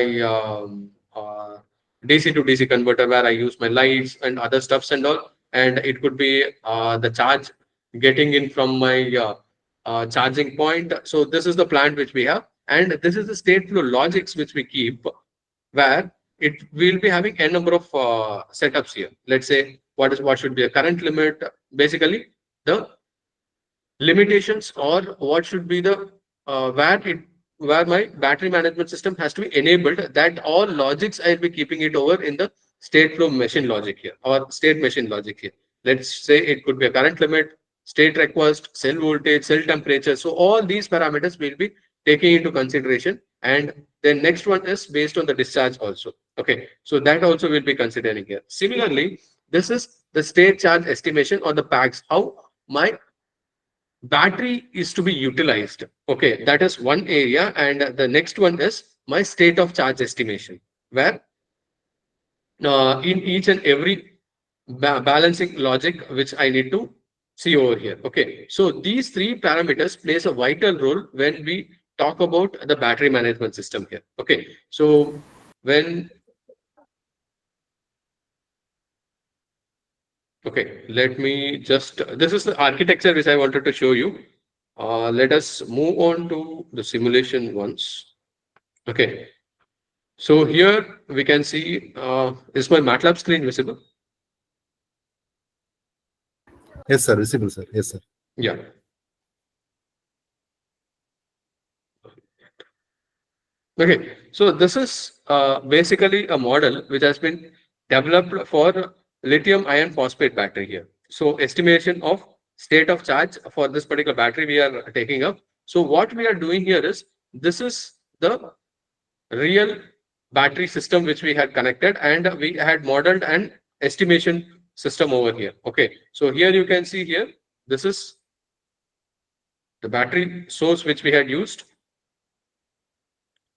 DC to DC converter where I use my lights and other stuffs and all. And it could be the charge getting in from my charging point. So this is the plant which we have, and this is the state flow logics which we keep, where it will be having n number of setups here. Let's say what should be a current limit, basically the limitations, or what should be the where my battery management system has to be enabled, that all logics I'll be keeping it over in the state flow machine logic here, or state machine logic here. Let's say it could be a current limit, state request, cell voltage, cell temperature. So all these parameters will be taking into consideration. And then next one is based on the discharge also. Okay, so that also will be considering here. Similarly, this is the state charge estimation, or the PAGs, how my battery is to be utilized. Okay, that is one area. And the next one is my state of charge estimation, where in each and every balancing logic which I need to see over here. Okay, so these three parameters plays a vital role when we talk about the battery management system here. Okay, so when okay, let me just, this is the architecture which I wanted to show you. Let us move on to the simulation once. Okay, so here we can see, is my MATLAB screen visible?
Yes, sir. Visible, sir. Yes, sir.
Yeah. Okay, so this is basically a model which has been developed for lithium iron phosphate battery here. So estimation of state of charge for this particular battery we are taking up. So what we are doing here is, this is the real battery system which we had connected, and we had modeled an estimation system over here. Okay, so here you can see here, this is the battery source which we had used,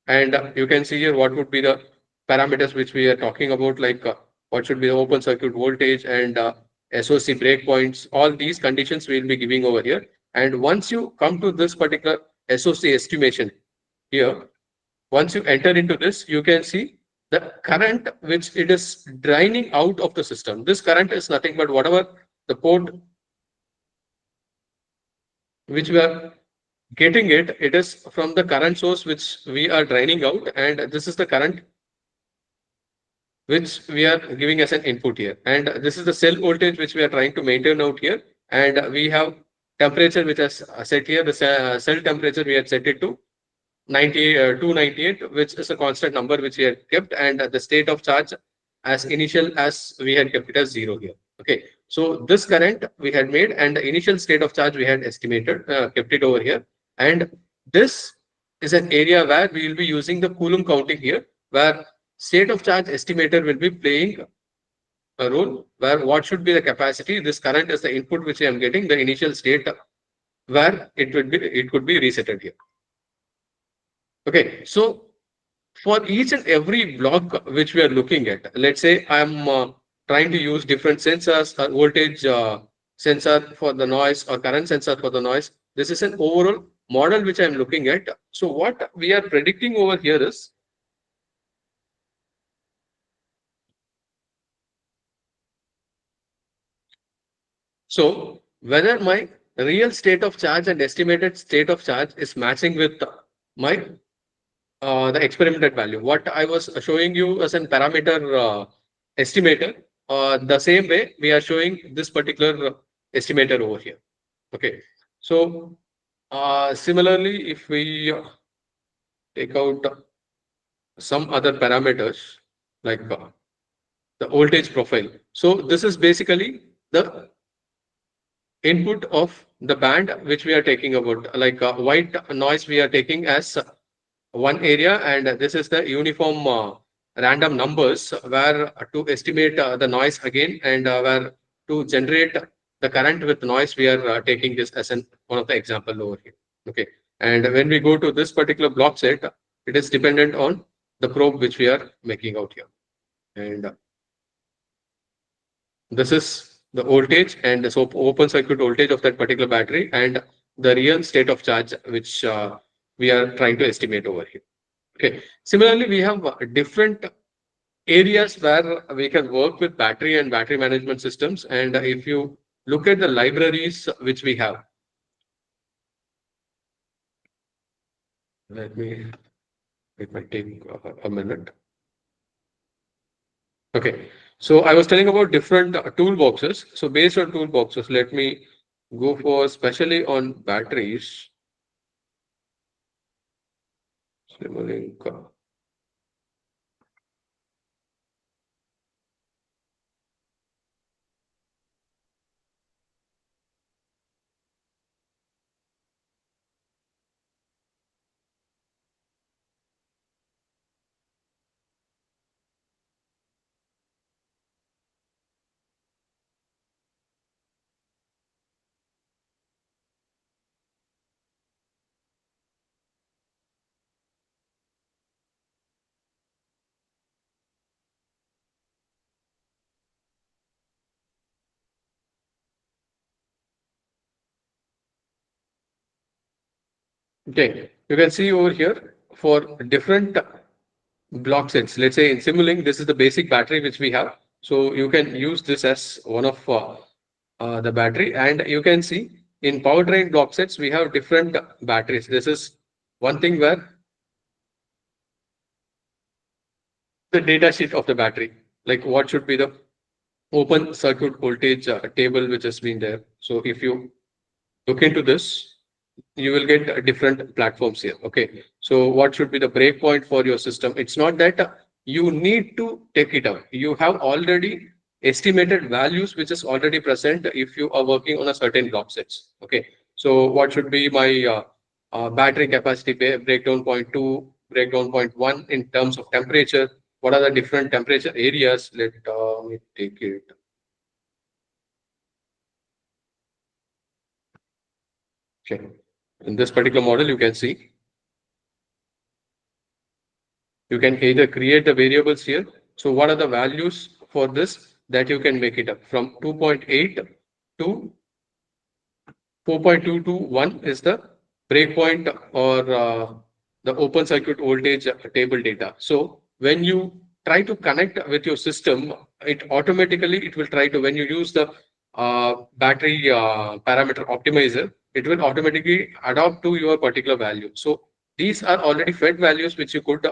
and you can see here what would be the parameters which we are talking about, like what should be the open circuit voltage and SOC breakpoints. All these conditions we will be giving over here. And once you come to this particular SOC estimation here, once you enter into this, you can see the current which it is draining out of the system. This current is nothing but whatever the port which we are getting it, it is from the current source which we are draining out, and this is the current which we are giving as an input here. And this is the cell voltage which we are trying to maintain out here. And we have temperature which is set here. The cell temperature we had set it to 298, which is a constant number which we had kept, and the state of charge as initial as we had kept it as 0 here. Okay, so this current we had made, and the initial state of charge we had estimated, kept it over here. And this is an area where we will be using the Coulomb counting here, where state of charge estimator will be playing a role, where what should be the capacity. This current is the input which I am getting, the initial state where it could be resetted here. Okay, so for each and every block which we are looking at, let's say I'm trying to use different sensors, voltage sensor for the noise, or current sensor for the noise. This is an overall model which I'm looking at. So what we are predicting over here is, so whether my real state of charge and estimated state of charge is matching with my the experimented value. What I was showing you as a parameter estimator, the same way we are showing this particular estimator over here. Okay, so similarly, if we take out some other parameters like the voltage profile. So this is basically the input of the band which we are taking about, like white noise we are taking as one area, and this is the uniform random numbers where to estimate the noise again, and where to generate the current with noise we are taking this as one of the example over here. Okay, and when we go to this particular block set, it is dependent on the probe which we are making out here. And this is the voltage and the open circuit voltage of that particular battery, and the real state of charge which we are trying to estimate over here. Okay. Similarly, we have different areas where we can work with battery and battery management systems. And if you look at the libraries which we have, it might take a minute. Okay. So I was telling about different toolboxes. So based on toolboxes, let me go for especially on batteries. Simulink. Okay. You can see over here for different block sets. Let's say in Simulink, this is the basic battery which we have. So you can use this as one of the battery, and you can see in powertrain block sets we have different batteries. This is one thing where the data sheet of the battery, like what should be the open circuit voltage table which has been there. So if you look into this, you will get different platforms here. Okay. So what should be the breakpoint for your system? It's not that you need to take it out. You have already estimated values which is already present if you are working on a certain block sets. Okay. So what should be my battery capacity breakdown point 2, breakdown point 1 in terms of temperature? What are the different temperature areas? Let me take it. Okay. In this particular model, you can see you can either create the variables here. So what are the values for this that you can make it up from 2.8 to 4.221 is the breakpoint or the open circuit voltage table data. So when you try to connect with your system, it automatically it will try to, when you use the battery parameter optimizer, it will automatically adapt to your particular value. So these are already fed values which you could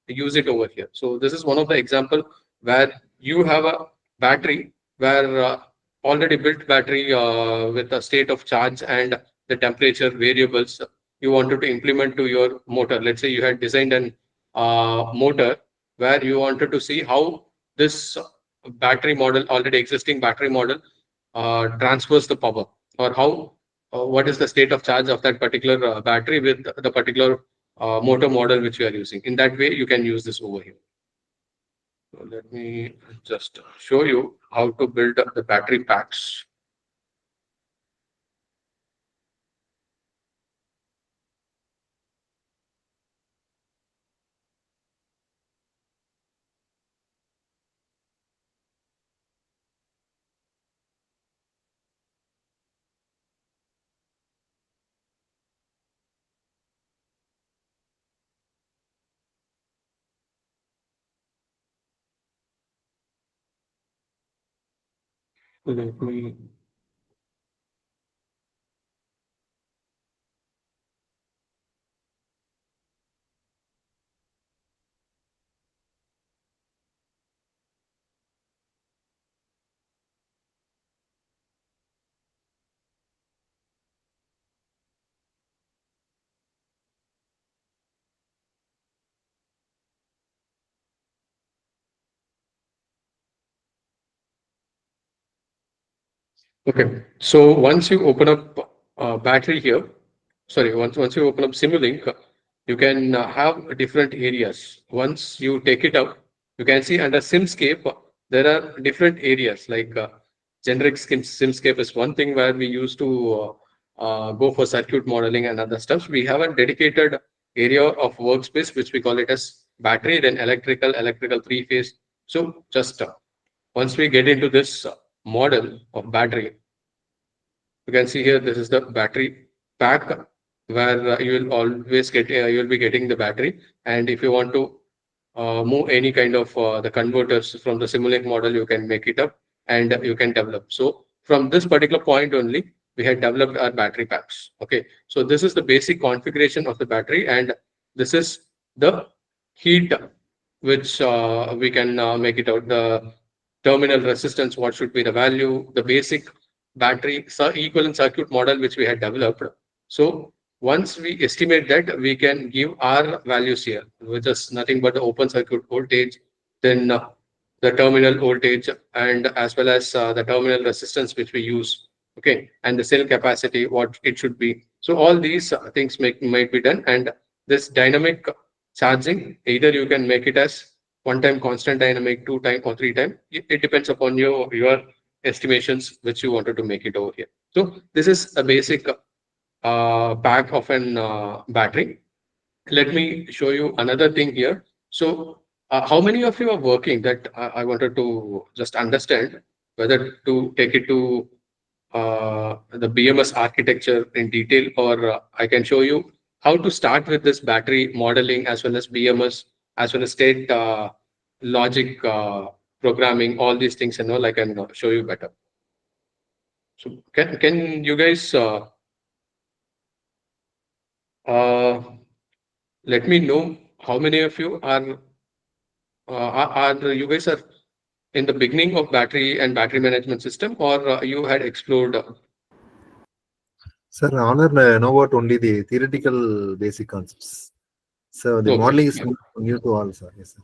use it over here. So this is one of the example where you have a battery where already built battery with a state of charge and the temperature variables you wanted to implement to your motor. Let's say you had designed an motor where you wanted to see how this battery model, already existing battery model, transfers the power, or how what is the state of charge of that particular battery with the particular motor model which you are using. In that way, you can use this over here. So let me just show you how to build up the battery packs. Let me. Okay. So once you open up battery here, sorry, once you open up Simulink, you can have different areas. Once you take it out, you can see under SimScape, there are different areas like generic SimScape is one thing where we used to go for circuit modeling and other stuff. We have a dedicated area of workspace, which we call it as battery, then electrical three-phase. So just once we get into this model of battery, you can see here, this is the battery pack where you will always get, you will be getting the battery. And if you want to move any kind of the converters from the Simulink model, you can make it up and you can develop. So from this particular point only, we had developed our battery packs. Okay. So this is the basic configuration of the battery, and this is the heat which we can make it out. The terminal resistance, what should be the value, the basic battery equivalent circuit model which we had developed. So once we estimate that, we can give our values here, which is nothing but the open circuit voltage, then the terminal voltage, and as well as the terminal resistance which we use. Okay, and the cell capacity, what it should be. So all these things might be done, and this dynamic charging, either you can make it as one time constant dynamic, two time or three time. It depends upon your estimations which you wanted to make it over here. So this is a basic pack of an battery. Let me show you another thing here. So how many of you are working, that I wanted to just understand whether to take it to the BMS architecture in detail, or I can show you how to start with this battery modeling as well as BMS, as well as state logic programming, all these things and all. I can show you better. So can you guys uh, let me know how many of you are you guys are in the beginning of battery and battery management system, or you had explored?
Sir, honor know about only the theoretical basic concepts. So the
Okay.
modeling is new to all, sir. Yes, sir.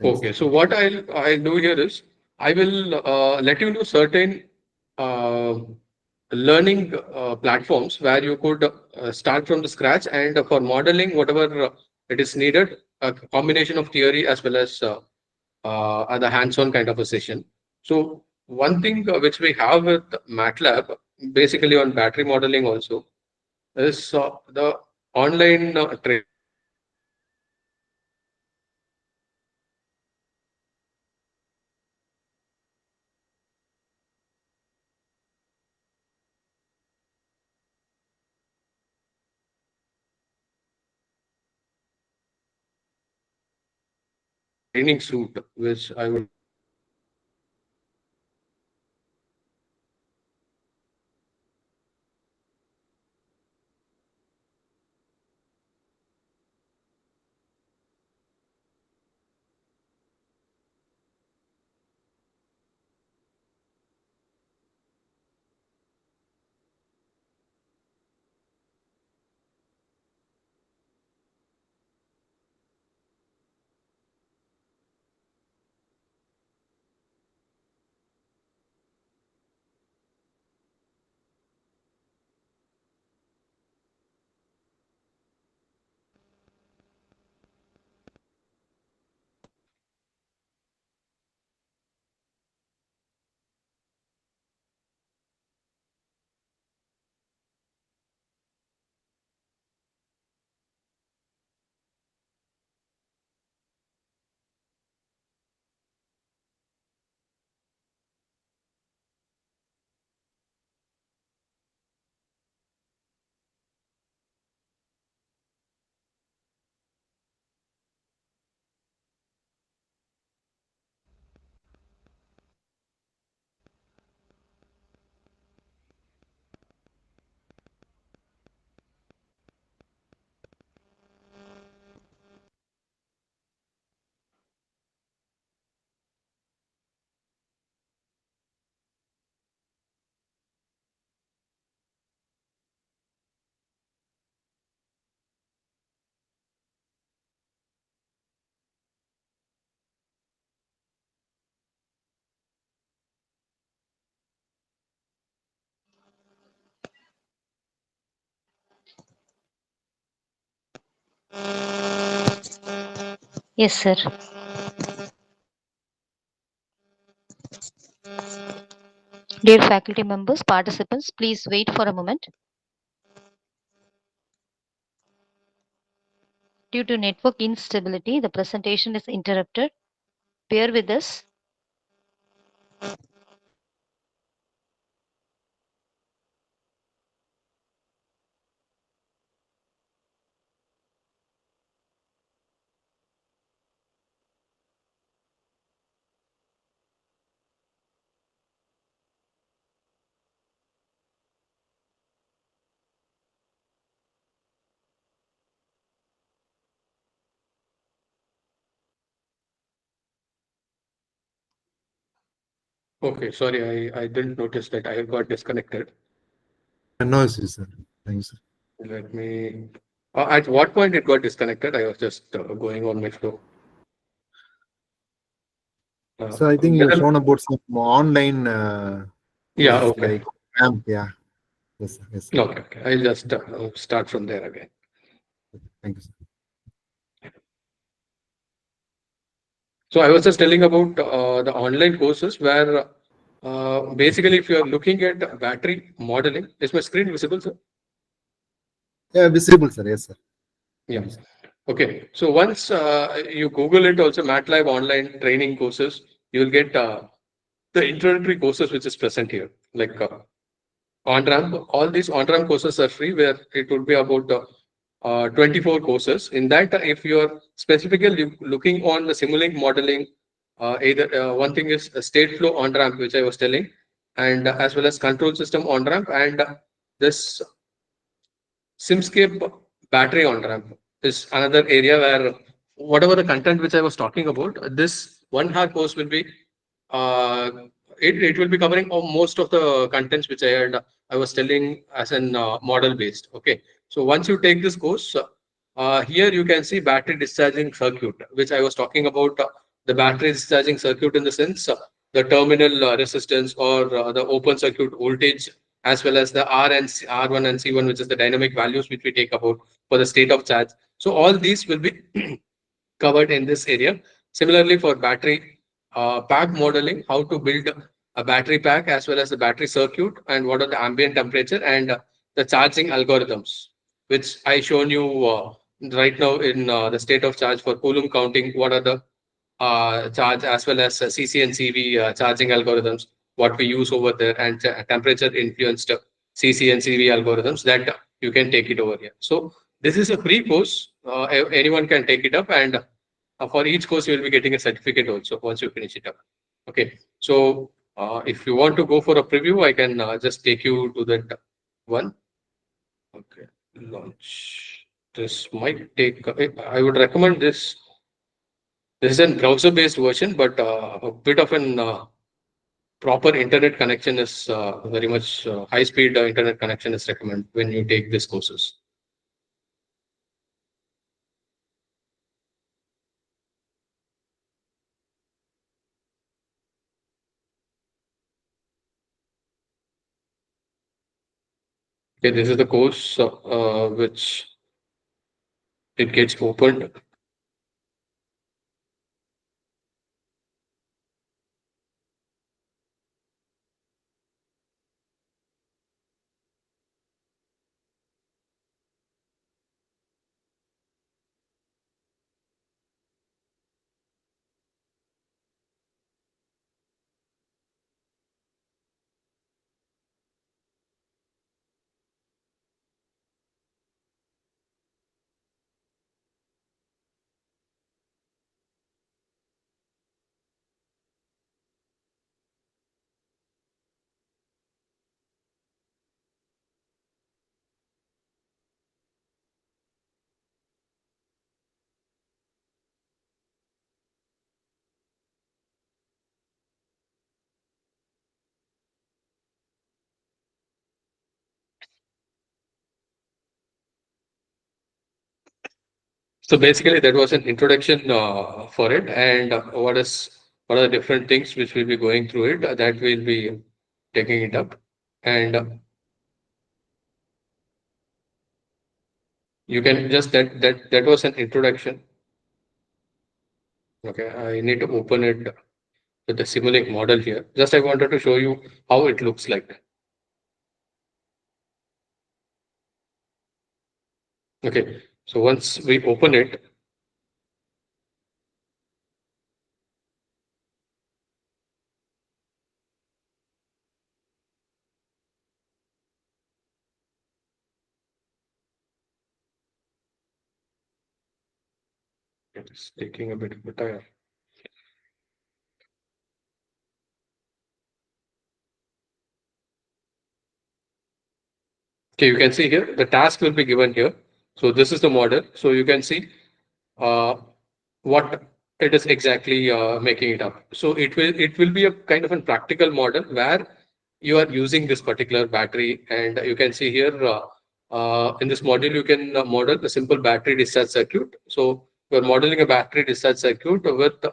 Thanks.
Okay, so what I'll do here is I will let you know certain uh, learning platforms where you could start from the scratch, and for modeling whatever it is needed, a combination of theory as well as the hands-on kind of a session. So one thing which we have with MATLAB, basically on battery modeling also, is the online training suite, which I would.
Yes, sir. Dear faculty members, participants, please wait for a moment. Due to network instability, the presentation is interrupted. Bear with us.
Okay, sorry, I didn't notice that I got disconnected.
No issues, sir. Thank you, sir.
Let me. At what point it got disconnected? I was just going on my flow.
So I think you've
Whether-
shown about some online
yeah,
courses
okay.
like AMP. Yeah. Yes, sir. Yes, sir.
Okay, okay. I'll just start from there again.
Thank you, sir.
So I was just telling about the online courses where basically if you are looking at battery modeling, is my screen visible, sir?
Yeah, visible, sir. Yes, sir.
Yeah.
Thank you, sir.
Okay. So once you Google it also MATLAB online training courses, you will get the introductory courses which is present here. Like on-ramp, all these on-ramp courses are free where it would be about 24 courses. In that, if you're specifically looking on the Simulink modeling, either one thing is a state flow on-ramp, which I was telling, and as well as control system on-ramp, and this Simscape battery on-ramp is another area where whatever the content which I was talking about, this 1 hour course will be uh, it will be covering most of the contents which I was telling as an model based. Okay, so once you take this course, here you can see battery discharging circuit, which I was talking about. The battery discharging circuit in the sense the terminal resistance or the open circuit voltage, as well as the R1 and C1, which is the dynamic values which we take about for the state of charge. So all these will be covered in this area. Similarly, for battery pack modeling, how to build a battery pack as well as the battery circuit, and what are the ambient temperature and the charging algorithms, which I shown you right now in the state of charge for Coulomb counting. What are the charge as well as CC and CV charging algorithms, what we use over there, and temperature influenced CC and CV algorithms that you can take it over here. So this is a free course. Anyone can take it up, and for each course, you will be getting a certificate also once you finish it up. Okay. So if you want to go for a preview, I can just take you to that one. Okay. Launch. This might take, I would recommend this. This is a browser-based version, but a bit of an proper internet connection is very much high-speed internet connection is recommended when you take these courses. Okay, this is the course which it gets opened. So basically, that was an introduction for it, and what are the different things which we'll be going through it. That we'll be taking it up, and you can just that was an introduction. Okay, I need to open it with the Simulink model here. Just I wanted to show you how it looks like. Okay, so once we open it, it's taking a bit of time. Okay, you can see here the task will be given here. So this is the model. So you can see uh, what It is exactly making it up. So it will be a kind of a practical model where you are using this particular battery, and you can see here in this module you can model a simple battery discharge circuit. So you're modeling a battery discharge circuit with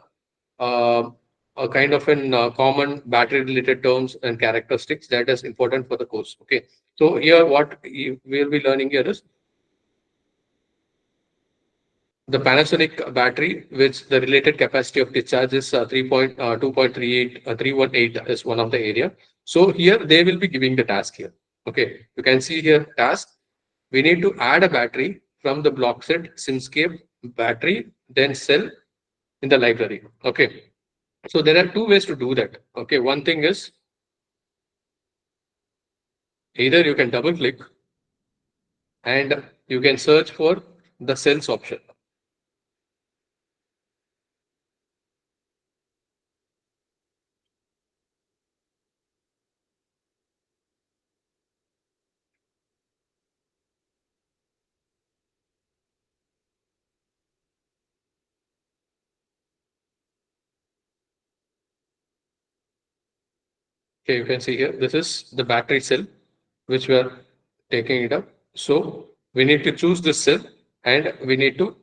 uh, a kind of an common battery related terms and characteristics that is important for the course. Okay. So here what we'll be learning here is the Panasonic battery, which the related capacity of discharge is 3.2.38, is one of the area. So here they will be giving the task here. Okay, you can see here task. We need to add a battery from the block set Simscape battery, then cell in the library. Okay, so there are two ways to do that. Okay, one thing is either you can double click and you can search for the cells option. Okay, you can see here, this is the battery cell which we are taking it up. So we need to choose this cell and we need to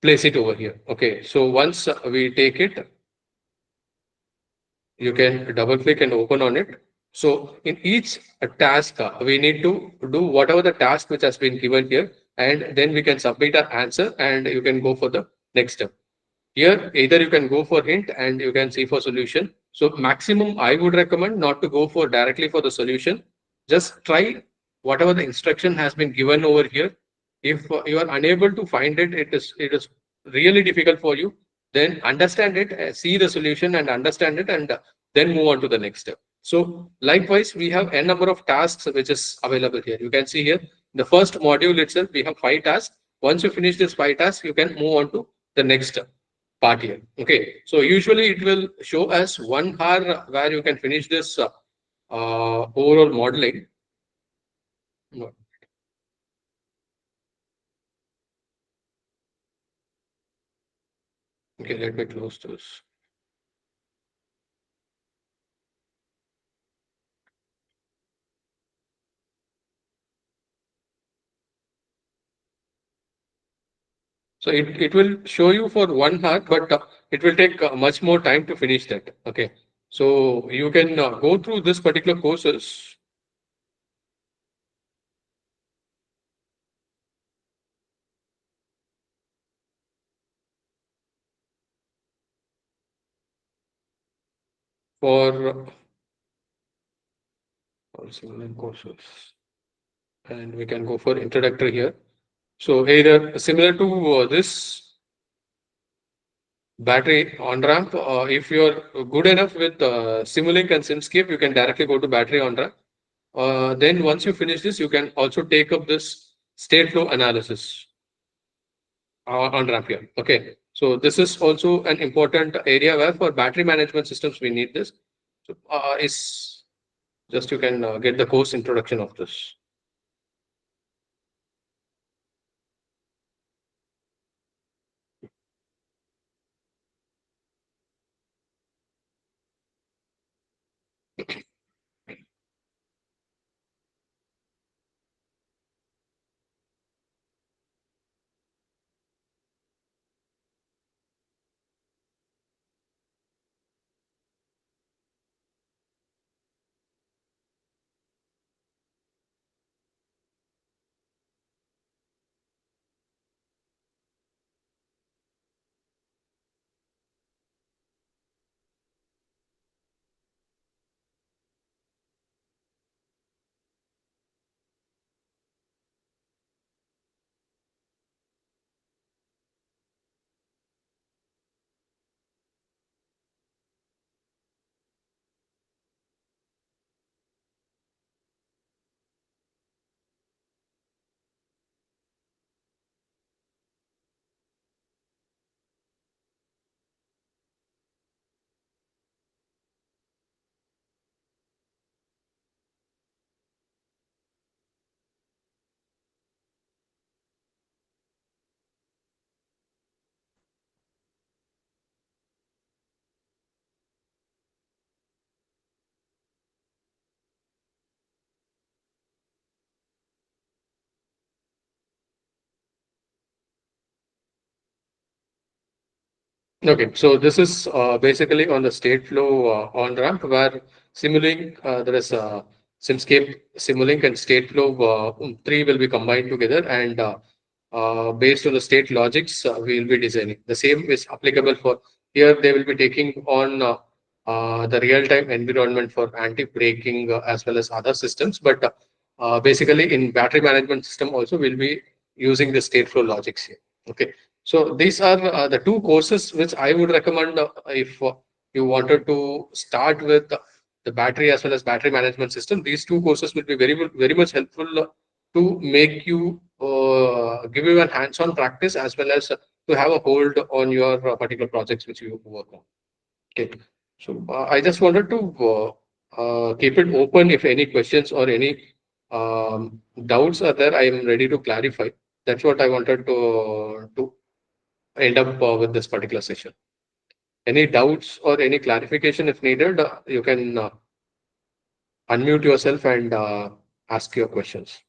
place it over here. Okay, so once we take it, you can double click and open on it. So in each task, we need to do whatever the task which has been given here, and then we can submit our answer and you can go for the next step. Here, either you can go for hint and you can see for solution. So maximum, I would recommend not to go for directly for the solution. Just try whatever the instruction has been given over here. If you are unable to find it, it is really difficult for you. Then understand it, see the solution and understand it, and then move on to the next step. So likewise, we have n number of tasks which is available here. You can see here the first module itself, we have 5 tasks. Once you finish this 5 tasks, you can move on to the next step part here. Okay, so usually it will show as 1 hour where you can finish this overall modeling. Okay, let me close this. So it will show you for 1 hour, but it will take much more time to finish that. Okay, so you can go through this particular courses for similar courses, and we can go for introductory here. So either similar to this battery on ramp. If you're good enough with Simulink and SimScape, you can directly go to battery on ramp. Then once you finish this, you can also take up this state flow analysis on ramp here. Okay. So this is also an important area where for battery management systems, we need this. So is just you can get the course introduction of this. Okay, so this is basically on the state flow on ramp where Simulink, there is Simscape, Simulink, and state flow three will be combined together, and based on the state logics, we will be designing. The same is applicable for here. They will be taking on the real time environment for anti braking as well as other systems, but basically in battery management system also we'll be using the state flow logics here. Okay. So these are the two courses which I would recommend if you wanted to start with the battery as well as battery management system. These two courses will be very much helpful to make you give you a hands-on practice as well as to have a hold on your particular projects which you work on. Okay. So I just wanted to keep it open. If any questions or any doubts are there, I am ready to clarify. That's what I wanted to end up with this particular session. Any doubts or any clarification if needed, you can unmute yourself and ask your questions.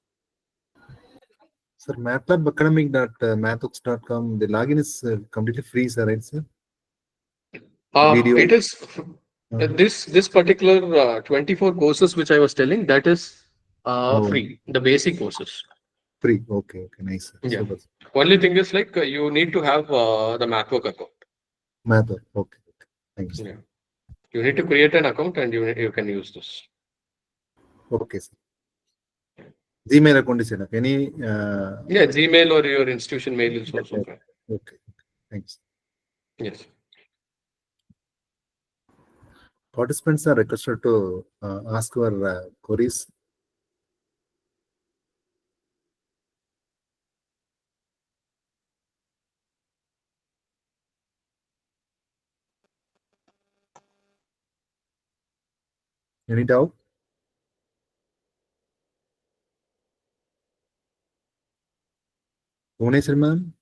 Sir, matlabacademic.mathworks.com, the login is completely free, sir, right, sir? Video.
It is this particular 24 courses which I was telling, that is free, the basic courses.
Free. Okay, nice, sir.
Yeah.
Super.
Only thing is like you need to have the MathWork account.
MathWork. Okay. Thanks.
Yeah. You need to create an account and you can use this.
Okay, sir. Gmail account is enough. Any?
Yeah, Gmail or your institution mail is also fine.
Okay. Thanks.
Yes.
Participants are requested to ask your queries. Any doubt? Bhuvaneswari ma'am?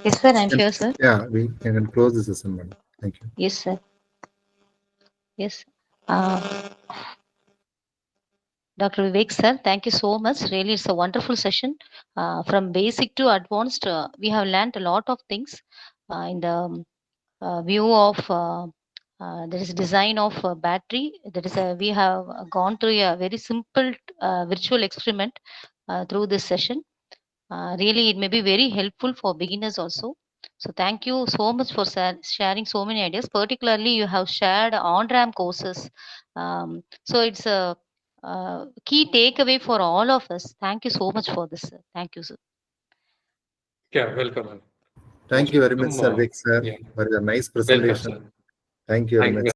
Yes, sir, I'm sure, sir.
Yeah, we can close the session, madam. Thank you.
Yes, sir. Yes. Dr. Vivek, sir, thank you so much. Really, it's a wonderful session. From basic to advanced, we have learned a lot of things in the view of there is design of battery. That is, we have gone through a very simple virtual experiment through this session. Really, it may be very helpful for beginners also. So thank you so much for sharing so many ideas. Particularly, you have shared on-ramp courses. So it's a key takeaway for all of us. Thank you so much for this, sir. Thank you, sir.
Yeah, welcome.
Thank you very much, sir, Vic, sir,
Yeah.
for your nice
Welcome,
presentation.
sir.
Thank you very much.